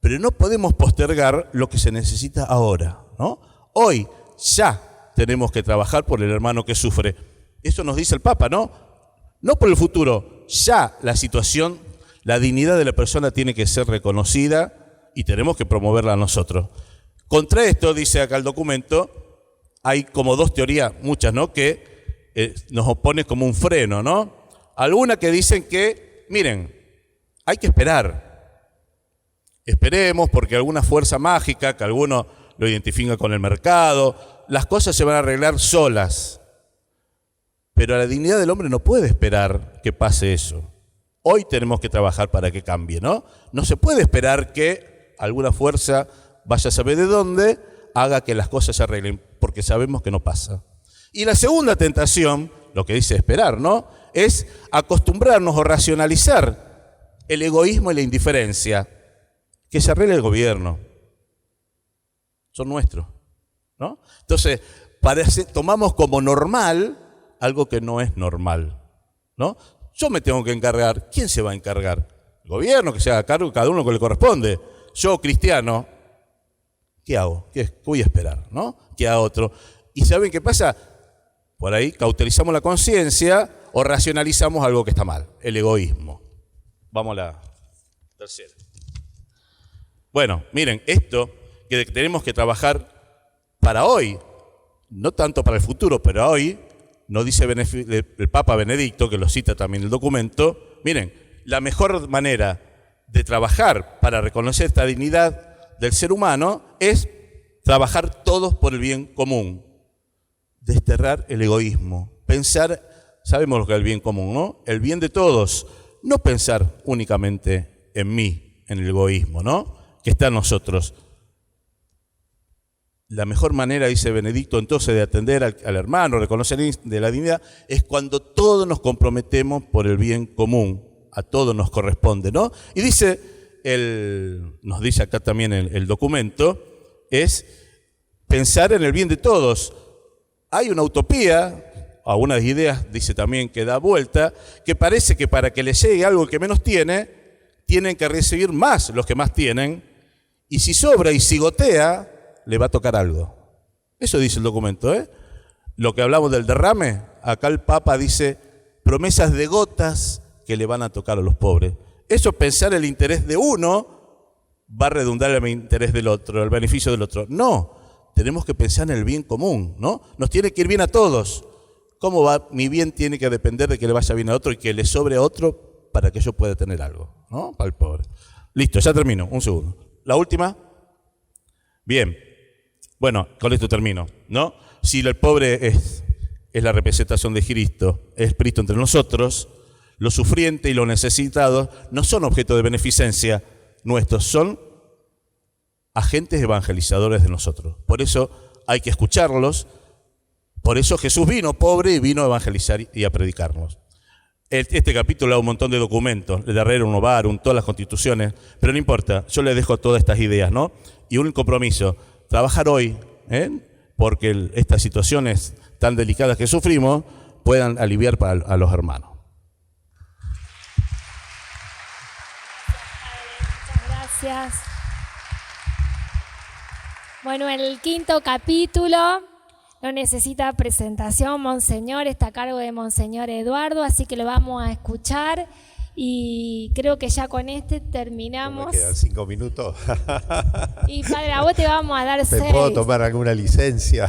pero no podemos postergar lo que se necesita ahora, ¿no? Hoy ya tenemos que trabajar por el hermano que sufre. Eso nos dice el Papa, ¿no? No por el futuro, ya la situación, la dignidad de la persona tiene que ser reconocida y tenemos que promoverla nosotros. Contra esto, dice acá el documento, hay como dos teorías, muchas, ¿no? Que nos opone como un freno, ¿no? Algunas que dicen que, miren, hay que esperar. Esperemos porque alguna fuerza mágica, que alguno lo identifica con el mercado, las cosas se van a arreglar solas. Pero la dignidad del hombre no puede esperar que pase eso. Hoy tenemos que trabajar para que cambie, ¿no? No se puede esperar que alguna fuerza, vaya a saber de dónde, haga que las cosas se arreglen, porque sabemos que no pasa. Y la segunda tentación, lo que dice esperar, ¿no? Es acostumbrarnos o racionalizar el egoísmo y la indiferencia. Que se arregle el gobierno. Son nuestros, ¿no? Entonces, tomamos como normal algo que no es normal, ¿no? Yo me tengo que encargar. ¿Quién se va a encargar? El gobierno, que se haga cargo, cada uno que le corresponde. Yo, cristiano, ¿qué hago? ¿Qué voy a esperar, no? ¿Qué haga otro? ¿Y saben qué pasa? Por ahí cauterizamos la conciencia o racionalizamos algo que está mal, el egoísmo. Vamos a la tercera. Bueno, miren, esto que tenemos que trabajar para hoy, no tanto para el futuro, pero hoy, nos dice el Papa Benedicto, que lo cita también en el documento, miren, la mejor manera de trabajar para reconocer esta dignidad del ser humano es trabajar todos por el bien común, desterrar el egoísmo, pensar, sabemos lo que es el bien común, ¿no? El bien de todos, no pensar únicamente en mí, en el egoísmo, ¿no? Que está en nosotros. La mejor manera, dice Benedicto, entonces de atender al hermano, reconocer de la dignidad, es cuando todos nos comprometemos por el bien común. A todos nos corresponde, ¿no? Y nos dice acá también el documento, es pensar en el bien de todos. Hay una utopía, algunas ideas, dice también, que da vuelta, que parece que para que le llegue algo que menos tiene, tienen que recibir más los que más tienen, y si sobra y si gotea, le va a tocar algo. Eso dice el documento, ¿eh? Lo que hablamos del derrame, acá el Papa dice, promesas de gotas que le van a tocar a los pobres. Eso, pensar el interés de uno, va a redundar en el interés del otro, el beneficio del otro. No, tenemos que pensar en el bien común, ¿no? Nos tiene que ir bien a todos. ¿Cómo va? Mi bien tiene que depender de que le vaya bien a otro y que le sobre a otro para que yo pueda tener algo, ¿no? Para el pobre. Listo, ya termino, un segundo. ¿La última? Bien. Bueno, con esto termino, ¿no? Si el pobre es la representación de Cristo, es Cristo entre nosotros, los sufrientes y los necesitados no son objeto de beneficencia nuestros, son agentes evangelizadores de nosotros. Por eso hay que escucharlos. Por eso Jesús vino pobre y vino a evangelizar y a predicarnos. Este capítulo da un montón de documentos, el de Rerum Novarum, todas las constituciones, pero no importa, yo les dejo todas estas ideas, ¿no? Y un compromiso, trabajar hoy, porque estas situaciones tan delicadas que sufrimos puedan aliviar a los hermanos.
Muchas gracias. Bueno, el quinto capítulo no necesita presentación, Monseñor está a cargo de Monseñor Eduardo, así que lo vamos a escuchar y creo que ya con este terminamos.
Me quedan 5 minutos.
Y padre, a vos te vamos a dar 6.
¿Me puedo tomar alguna licencia?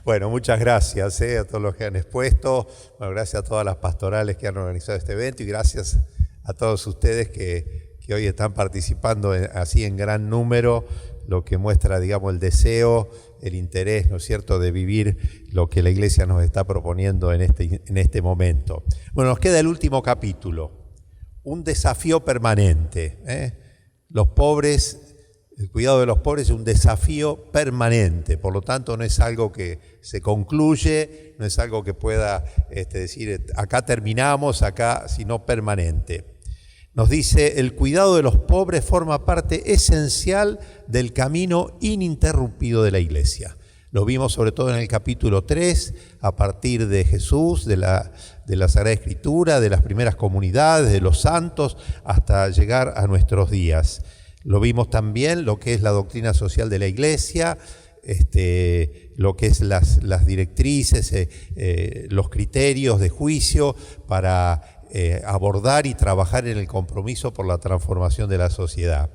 Bueno, muchas gracias a todos los que han expuesto, bueno, gracias a todas las pastorales que han organizado este evento y gracias a todos ustedes que hoy están participando así en gran número, lo que muestra, digamos, el deseo, el interés, ¿no es cierto?, de vivir lo que la Iglesia nos está proponiendo en este momento. Bueno, nos queda el último capítulo, un desafío permanente. Los pobres, el cuidado de los pobres es un desafío permanente, por lo tanto no es algo que se concluye, no es algo que pueda decir, acá terminamos, sino permanente. Nos dice, el cuidado de los pobres forma parte esencial del camino ininterrumpido de la Iglesia. Lo vimos sobre todo en el capítulo 3, a partir de Jesús, de la Sagrada Escritura, de las primeras comunidades, de los santos, hasta llegar a nuestros días. Lo vimos también lo que es la doctrina social de la Iglesia, lo que es las directrices, los criterios de juicio para abordar y trabajar en el compromiso por la transformación de la sociedad.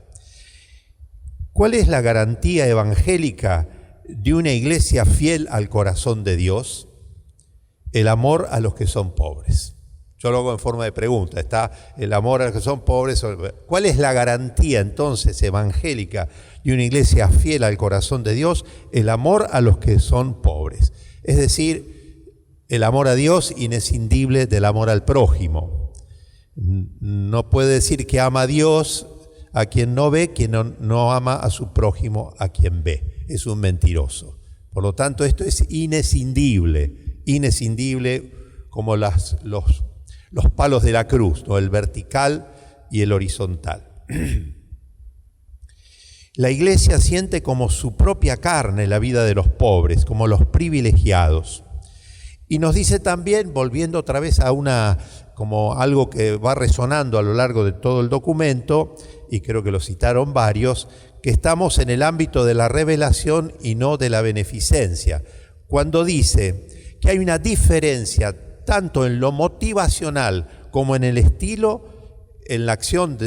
¿Cuál es la garantía evangélica de una iglesia fiel al corazón de Dios? El amor a los que son pobres. Yo lo hago en forma de pregunta, está el amor a los que son pobres. ¿Cuál es la garantía entonces evangélica de una iglesia fiel al corazón de Dios? El amor a los que son pobres. Es decir, el amor a Dios inescindible del amor al prójimo. No puede decir que ama a Dios a quien no ve, quien no ama a su prójimo a quien ve. Es un mentiroso. Por lo tanto, esto es inescindible como los palos de la cruz, ¿no? El vertical y el horizontal. La Iglesia siente como su propia carne la vida de los pobres, como los privilegiados. Y nos dice también, volviendo otra vez a como algo que va resonando a lo largo de todo el documento, y creo que lo citaron varios, que estamos en el ámbito de la revelación y no de la beneficencia. Cuando dice que hay una diferencia tanto en lo motivacional como en el estilo, en la acción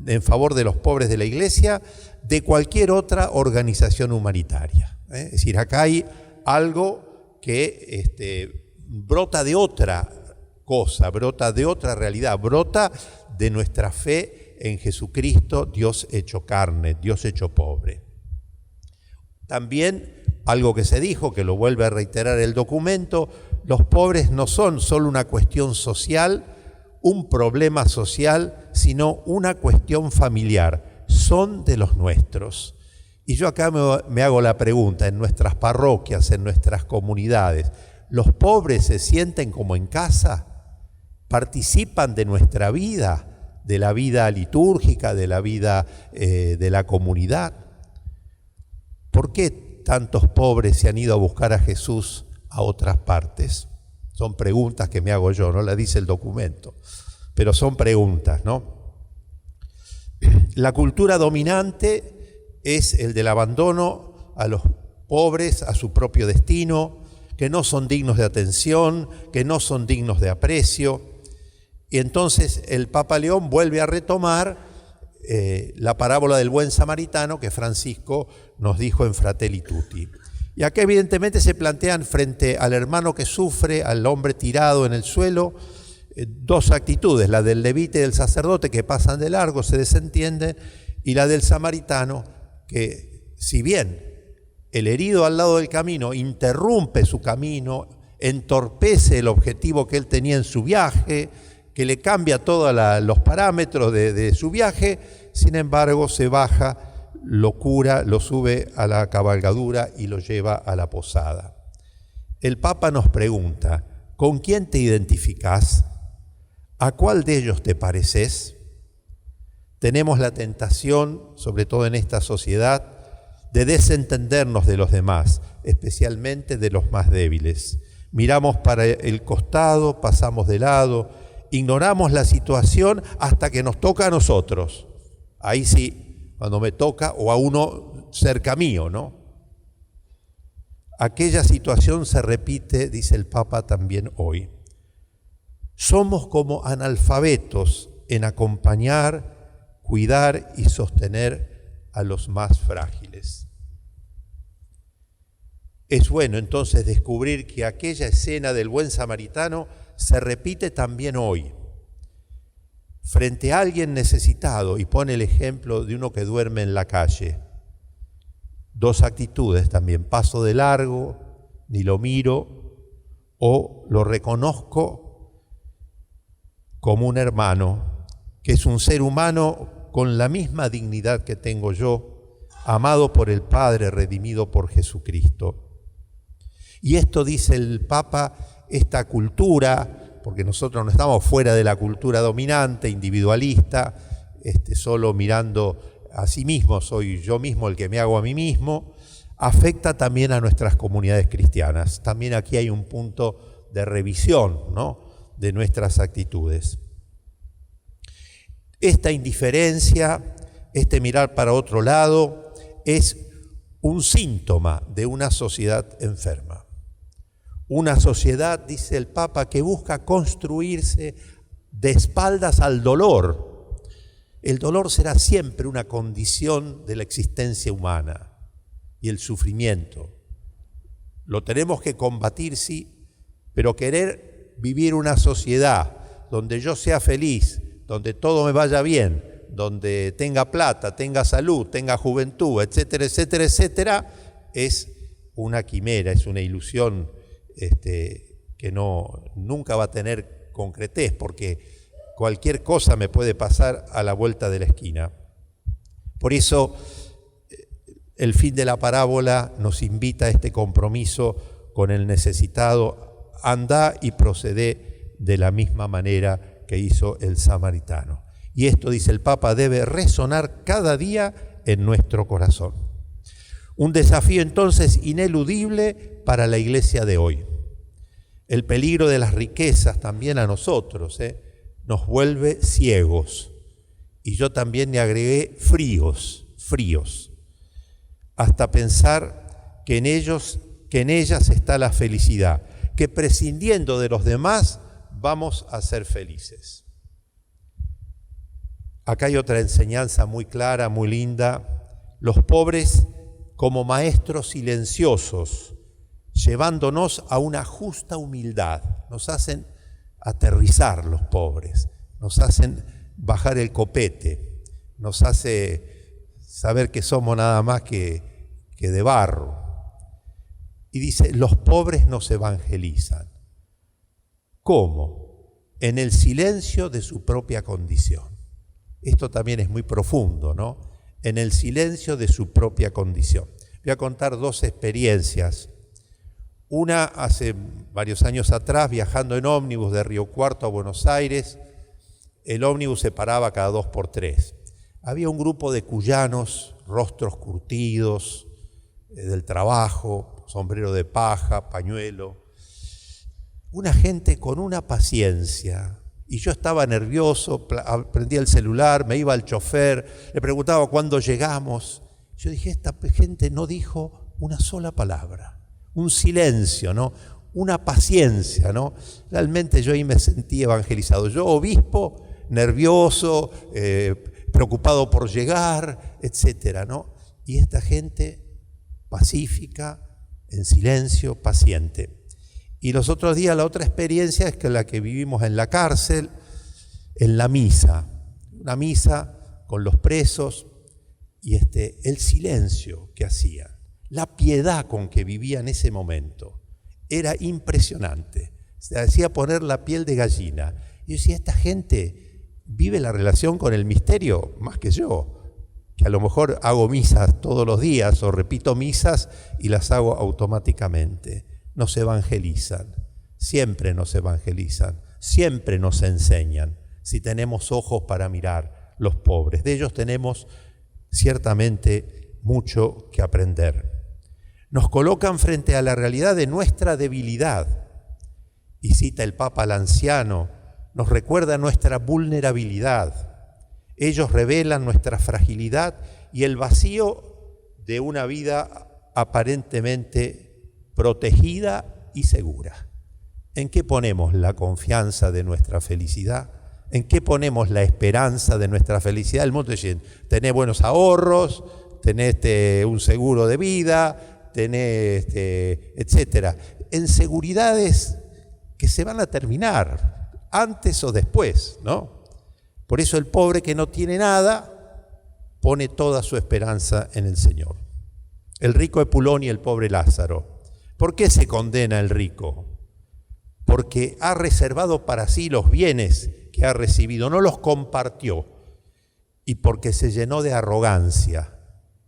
en favor de los pobres de la Iglesia, de cualquier otra organización humanitaria. Es decir, acá hay algo que brota de otra cosa, brota de otra realidad, brota de nuestra fe en Jesucristo, Dios hecho carne, Dios hecho pobre. También algo que se dijo, que lo vuelve a reiterar el documento, los pobres no son solo una cuestión social, un problema social, sino una cuestión familiar, son de los nuestros. Y yo acá me hago la pregunta, en nuestras parroquias, en nuestras comunidades, ¿los pobres se sienten como en casa? ¿Participan de nuestra vida, de la vida litúrgica, de la vida de la comunidad? ¿Por qué tantos pobres se han ido a buscar a Jesús a otras partes? Son preguntas que me hago yo, no las dice el documento, pero son preguntas, ¿no? La cultura dominante es el del abandono a los pobres, a su propio destino, que no son dignos de atención, que no son dignos de aprecio. Y entonces el Papa León vuelve a retomar la parábola del buen samaritano que Francisco nos dijo en Fratelli Tutti. Y acá evidentemente se plantean frente al hermano que sufre, al hombre tirado en el suelo, dos actitudes, la del levita y del sacerdote que pasan de largo, se desentienden, y la del samaritano que, si bien el herido al lado del camino interrumpe su camino, entorpece el objetivo que él tenía en su viaje, que le cambia todos los parámetros de su viaje, sin embargo se baja, lo cura, lo sube a la cabalgadura y lo lleva a la posada. El Papa nos pregunta, ¿con quién te identificás? ¿A cuál de ellos te pareces? Tenemos la tentación, sobre todo en esta sociedad, de desentendernos de los demás, especialmente de los más débiles. Miramos para el costado, pasamos de lado, ignoramos la situación hasta que nos toca a nosotros. Ahí sí, cuando me toca, o a uno cerca mío, ¿no? Aquella situación se repite, dice el Papa, también hoy. Somos como analfabetos en acompañar, cuidar y sostener a los más frágiles. Es bueno entonces descubrir que aquella escena del buen samaritano se repite también hoy. Frente a alguien necesitado, y pone el ejemplo de uno que duerme en la calle. Dos actitudes también, paso de largo, ni lo miro, o lo reconozco como un hermano, que es un ser humano con la misma dignidad que tengo yo, amado por el Padre, redimido por Jesucristo. Y esto, dice el Papa, esta cultura, porque nosotros no estamos fuera de la cultura dominante, individualista, solo mirando a sí mismo, soy yo mismo el que me hago a mí mismo, afecta también a nuestras comunidades cristianas. También aquí hay un punto de revisión, ¿no?, de nuestras actitudes. Esta indiferencia, este mirar para otro lado, es un síntoma de una sociedad enferma. Una sociedad, dice el Papa, que busca construirse de espaldas al dolor. El dolor será siempre una condición de la existencia humana y el sufrimiento. Lo tenemos que combatir, sí, pero querer vivir una sociedad donde yo sea feliz, donde todo me vaya bien, donde tenga plata, tenga salud, tenga juventud, etcétera, etcétera, etcétera, es una quimera, es una ilusión que nunca va a tener concretez, porque cualquier cosa me puede pasar a la vuelta de la esquina. Por eso el fin de la parábola nos invita a este compromiso con el necesitado. Andá y procedé de la misma manera que hizo el samaritano. Y esto, dice el Papa, debe resonar cada día en nuestro corazón. Un desafío entonces ineludible para la iglesia de hoy. El peligro de las riquezas también a nosotros nos vuelve ciegos. Y yo también le agregué fríos, hasta pensar que en ellas está la felicidad, que prescindiendo de los demás vamos a ser felices. Acá hay otra enseñanza muy clara, muy linda. Los pobres como maestros silenciosos, llevándonos a una justa humildad. Nos hacen aterrizar los pobres, nos hacen bajar el copete, nos hace saber que somos nada más que de barro. Y dice, los pobres nos evangelizan. ¿Cómo? En el silencio de su propia condición. Esto también es muy profundo, ¿no? En el silencio de su propia condición. Voy a contar dos experiencias. Una hace varios años atrás, viajando en ómnibus de Río Cuarto a Buenos Aires, el ómnibus se paraba cada 2 por 3. Había un grupo de cuyanos, rostros curtidos, del trabajo, sombrero de paja, pañuelo. Una gente con una paciencia. Y yo estaba nervioso, prendía el celular, me iba al chofer, le preguntaba cuándo llegamos. Yo dije, esta gente no dijo una sola palabra. un silencio, ¿no? Una paciencia, ¿no? Realmente yo ahí me sentí evangelizado. Yo, obispo, nervioso, preocupado por llegar, etcétera, ¿no? Y esta gente pacífica, en silencio, paciente. Y los otros días la otra experiencia es que la que vivimos en la cárcel, en la misa, una misa con los presos y el silencio que hacían, la piedad con que vivía en ese momento, era impresionante. Se hacía poner la piel de gallina. Y yo decía, esta gente vive la relación con el misterio más que yo, que a lo mejor hago misas todos los días o repito misas y las hago automáticamente. Nos evangelizan, siempre nos evangelizan, siempre nos enseñan, si tenemos ojos para mirar los pobres. De ellos tenemos ciertamente mucho que aprender. Nos colocan frente a la realidad de nuestra debilidad. Y cita el Papa al anciano, nos recuerda nuestra vulnerabilidad. Ellos revelan nuestra fragilidad y el vacío de una vida aparentemente protegida y segura. ¿En qué ponemos la confianza de nuestra felicidad? ¿En qué ponemos la esperanza de nuestra felicidad? El mundo dice, tenés buenos ahorros, tenés un seguro de vida, tenés etcétera. En seguridades que se van a terminar, antes o después, ¿no? Por eso el pobre que no tiene nada pone toda su esperanza en el Señor. El rico Epulón y el pobre Lázaro. ¿Por qué se condena el rico? Porque ha reservado para sí los bienes que ha recibido, no los compartió, y porque se llenó de arrogancia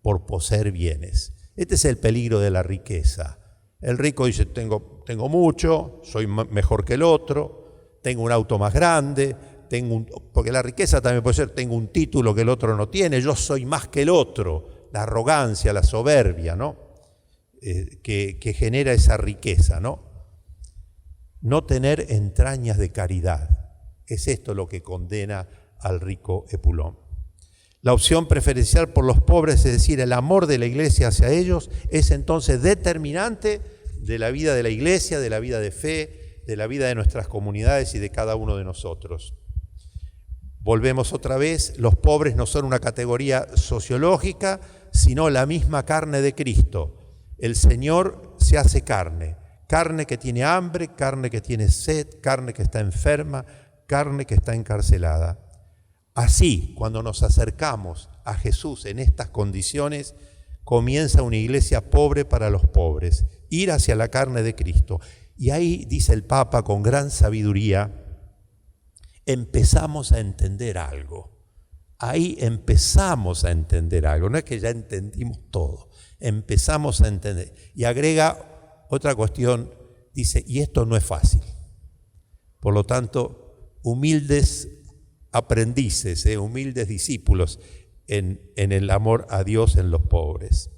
por poseer bienes. Este es el peligro de la riqueza. El rico dice, tengo mucho, soy mejor que el otro, tengo un auto más grande, porque la riqueza también puede ser, tengo un título que el otro no tiene, yo soy más que el otro, la arrogancia, la soberbia, ¿no? Que genera esa riqueza, ¿no? No tener entrañas de caridad, es esto lo que condena al rico Epulón. La opción preferencial por los pobres, es decir, el amor de la iglesia hacia ellos, es entonces determinante de la vida de la iglesia, de la vida de fe, de la vida de nuestras comunidades y de cada uno de nosotros. Volvemos otra vez, los pobres no son una categoría sociológica, sino la misma carne de Cristo. El Señor se hace carne, carne que tiene hambre, carne que tiene sed, carne que está enferma, carne que está encarcelada. Así, cuando nos acercamos a Jesús en estas condiciones, comienza una iglesia pobre para los pobres, ir hacia la carne de Cristo. Y ahí, dice el Papa con gran sabiduría, empezamos a entender algo. Ahí empezamos a entender algo, no es que ya entendimos todo, empezamos a entender. Y agrega otra cuestión, dice, y esto no es fácil. Por lo tanto, humildes aprendices, humildes discípulos en el amor a Dios en los pobres.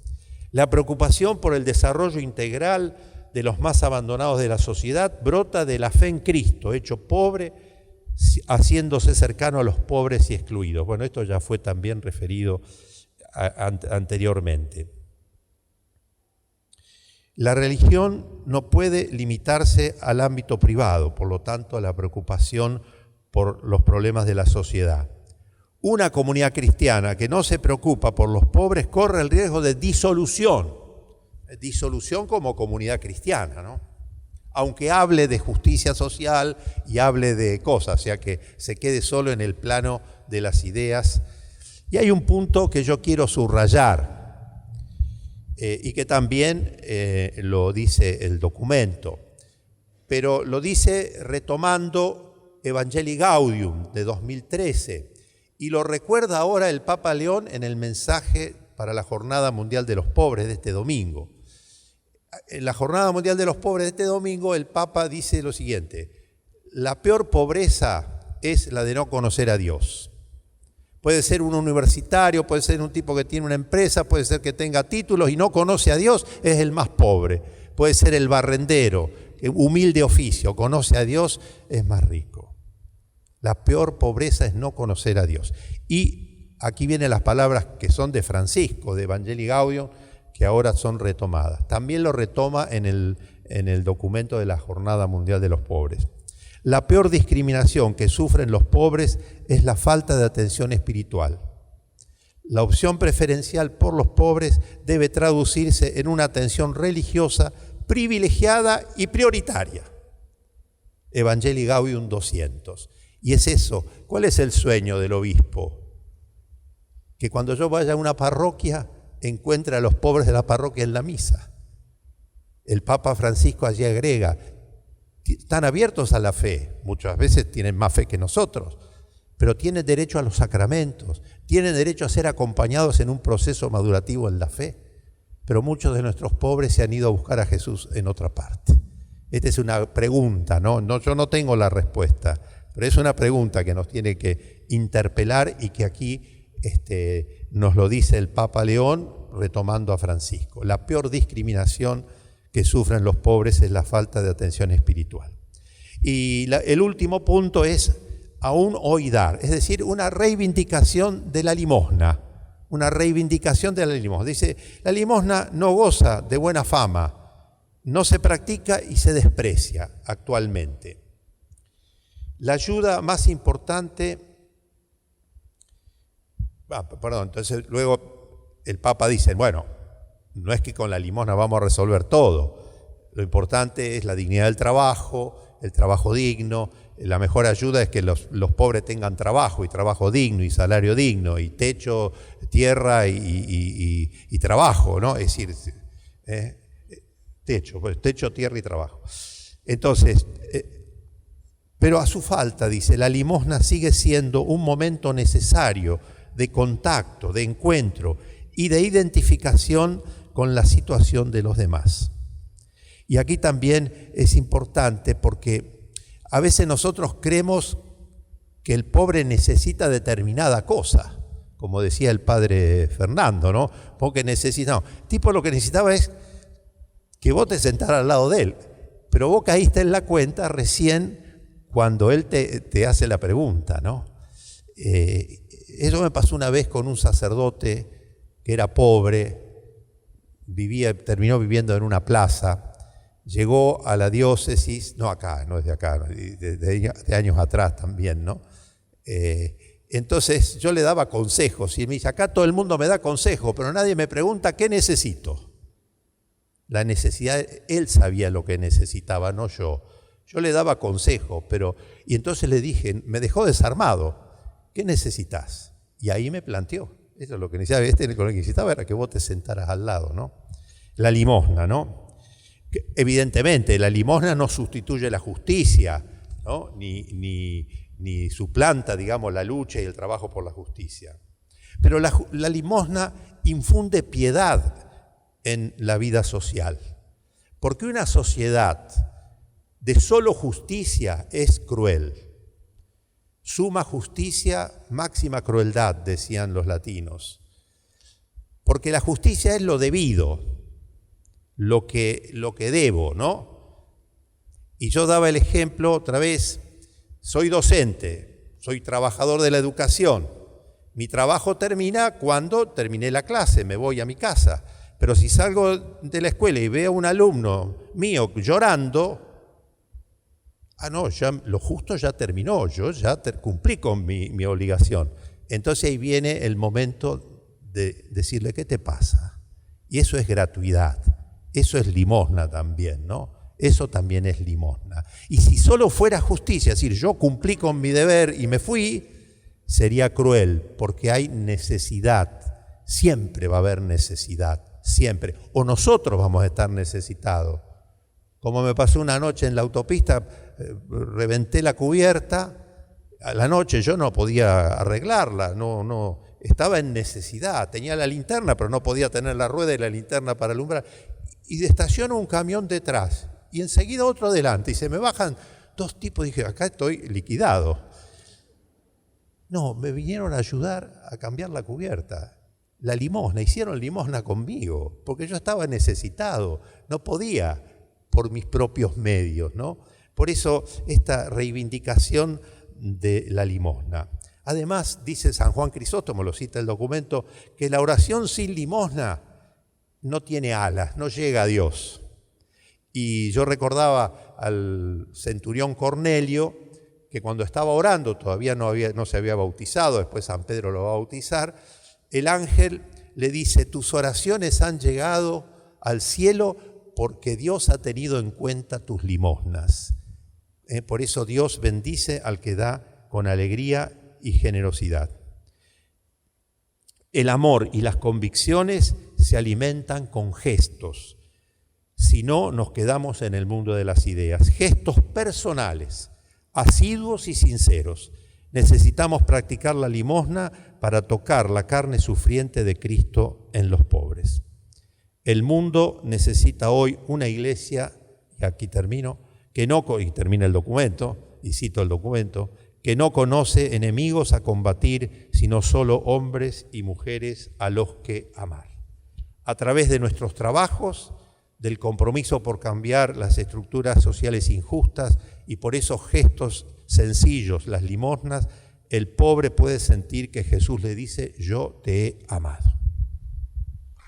La preocupación por el desarrollo integral de los más abandonados de la sociedad brota de la fe en Cristo, hecho pobre, haciéndose cercano a los pobres y excluidos. Bueno, esto ya fue también referido anteriormente. La religión no puede limitarse al ámbito privado, por lo tanto, a la preocupación por los problemas de la sociedad. Una comunidad cristiana que no se preocupa por los pobres corre el riesgo de disolución como comunidad cristiana, ¿no? Aunque hable de justicia social y hable de cosas, o sea que se quede solo en el plano de las ideas. Y hay un punto que yo quiero subrayar y que también lo dice el documento, pero lo dice retomando Evangelii Gaudium de 2013 y lo recuerda ahora el Papa León en el mensaje para la Jornada Mundial de los Pobres de este domingo. En la Jornada Mundial de los Pobres de este domingo el Papa dice lo siguiente: la peor pobreza es la de no conocer a Dios. Puede ser un universitario, puede ser un tipo que tiene una empresa, puede ser que tenga títulos y no conoce a Dios, es el más pobre. Puede ser el barrendero, humilde oficio, conoce a Dios, es más rico. La peor pobreza es no conocer a Dios. Y aquí vienen las palabras que son de Francisco, de Evangelii Gaudium, que ahora son retomadas. También lo retoma en el documento de la Jornada Mundial de los Pobres. La peor discriminación que sufren los pobres es la falta de atención espiritual. La opción preferencial por los pobres debe traducirse en una atención religiosa privilegiada y prioritaria. Evangelii Gaudium 200. Y es eso. ¿Cuál es el sueño del obispo? Que cuando yo vaya a una parroquia, encuentre a los pobres de la parroquia en la misa. El Papa Francisco allí agrega, están abiertos a la fe, muchas veces tienen más fe que nosotros, pero tienen derecho a los sacramentos, tienen derecho a ser acompañados en un proceso madurativo en la fe, pero muchos de nuestros pobres se han ido a buscar a Jesús en otra parte. Esta es una pregunta, ¿no? Yo no tengo la respuesta, pero es una pregunta que nos tiene que interpelar y que aquí nos lo dice el Papa León retomando a Francisco. La peor discriminación que sufren los pobres es la falta de atención espiritual. Y el último punto es aún hoy dar, es decir, una reivindicación de la limosna. Una reivindicación de la limosna. Dice, la limosna no goza de buena fama, no se practica y se desprecia actualmente. La ayuda más importante, entonces luego el Papa dice, bueno, no es que con la limosna vamos a resolver todo. Lo importante es la dignidad del trabajo, el trabajo digno. La mejor ayuda es que los pobres tengan trabajo, y trabajo digno, y salario digno, y techo, tierra y trabajo, ¿no? Es decir, techo, tierra y trabajo. Entonces, pero a su falta, dice, la limosna sigue siendo un momento necesario de contacto, de encuentro y de identificación con la situación de los demás. Y aquí también es importante porque a veces nosotros creemos que el pobre necesita determinada cosa, como decía el padre Fernando, ¿no? Porque necesita, no, tipo lo que necesitaba es que vos te sentaras al lado de él, pero vos caíste en la cuenta recién cuando él te hace la pregunta, ¿no? Eso me pasó una vez con un sacerdote que era pobre, terminó viviendo en una plaza, llegó a la diócesis, no es de acá, de años atrás también, ¿no? Entonces yo le daba consejos y me dice, acá todo el mundo me da consejos, pero nadie me pregunta qué necesito. La necesidad, él sabía lo que necesitaba, no yo. Yo le daba consejos, y entonces le dije, me dejó desarmado, ¿qué necesitas? Y ahí me planteó, eso es lo que necesitaba, lo que necesitaba era que vos te sentaras al lado, ¿no? La limosna, ¿no? Evidentemente, la limosna no sustituye la justicia, ¿no? Ni suplanta, digamos, la lucha y el trabajo por la justicia. Pero la limosna infunde piedad en la vida social, porque una sociedad de solo justicia es cruel. Suma justicia, máxima crueldad, decían los latinos. Porque la justicia es lo debido, lo que debo, ¿no? Y yo daba el ejemplo otra vez, soy docente, soy trabajador de la educación. Mi trabajo termina cuando terminé la clase, me voy a mi casa. Pero si salgo de la escuela y veo a un alumno mío llorando, ya lo justo ya terminó, yo ya cumplí con mi obligación. Entonces ahí viene el momento de decirle, ¿qué te pasa? Y eso es gratuidad, eso es limosna también, ¿no? Eso también es limosna. Y si solo fuera justicia, es decir, yo cumplí con mi deber y me fui, sería cruel, porque hay necesidad, siempre va a haber necesidad, siempre. O nosotros vamos a estar necesitados. Como me pasó una noche en la autopista, reventé la cubierta, a la noche yo no podía arreglarla, no, estaba en necesidad, tenía la linterna, pero no podía tener la rueda y la linterna para alumbrar. Y estaciono un camión detrás, y enseguida otro delante, y se me bajan dos tipos, dije, acá estoy liquidado. No, me vinieron a ayudar a cambiar la cubierta. La limosna, hicieron limosna conmigo, porque yo estaba necesitado, no podía por mis propios medios, ¿no? Por eso esta reivindicación de la limosna. Además, dice San Juan Crisóstomo, lo cita el documento, que la oración sin limosna no tiene alas, no llega a Dios. Y yo recordaba al centurión Cornelio, que cuando estaba orando, todavía no se había bautizado, después San Pedro lo va a bautizar, el ángel le dice: tus oraciones han llegado al cielo porque Dios ha tenido en cuenta tus limosnas. Por eso Dios bendice al que da con alegría y generosidad. El amor y las convicciones se alimentan con gestos. Si no, nos quedamos en el mundo de las ideas. Gestos personales, asiduos y sinceros. Necesitamos practicar la limosna para tocar la carne sufriente de Cristo en los pobres. El mundo necesita hoy una iglesia, y aquí termino, y termina el documento, y cito el documento, que no conoce enemigos a combatir, sino solo hombres y mujeres a los que amar. A través de nuestros trabajos, del compromiso por cambiar las estructuras sociales injustas y por esos gestos sencillos, las limosnas, el pobre puede sentir que Jesús le dice: yo te he amado.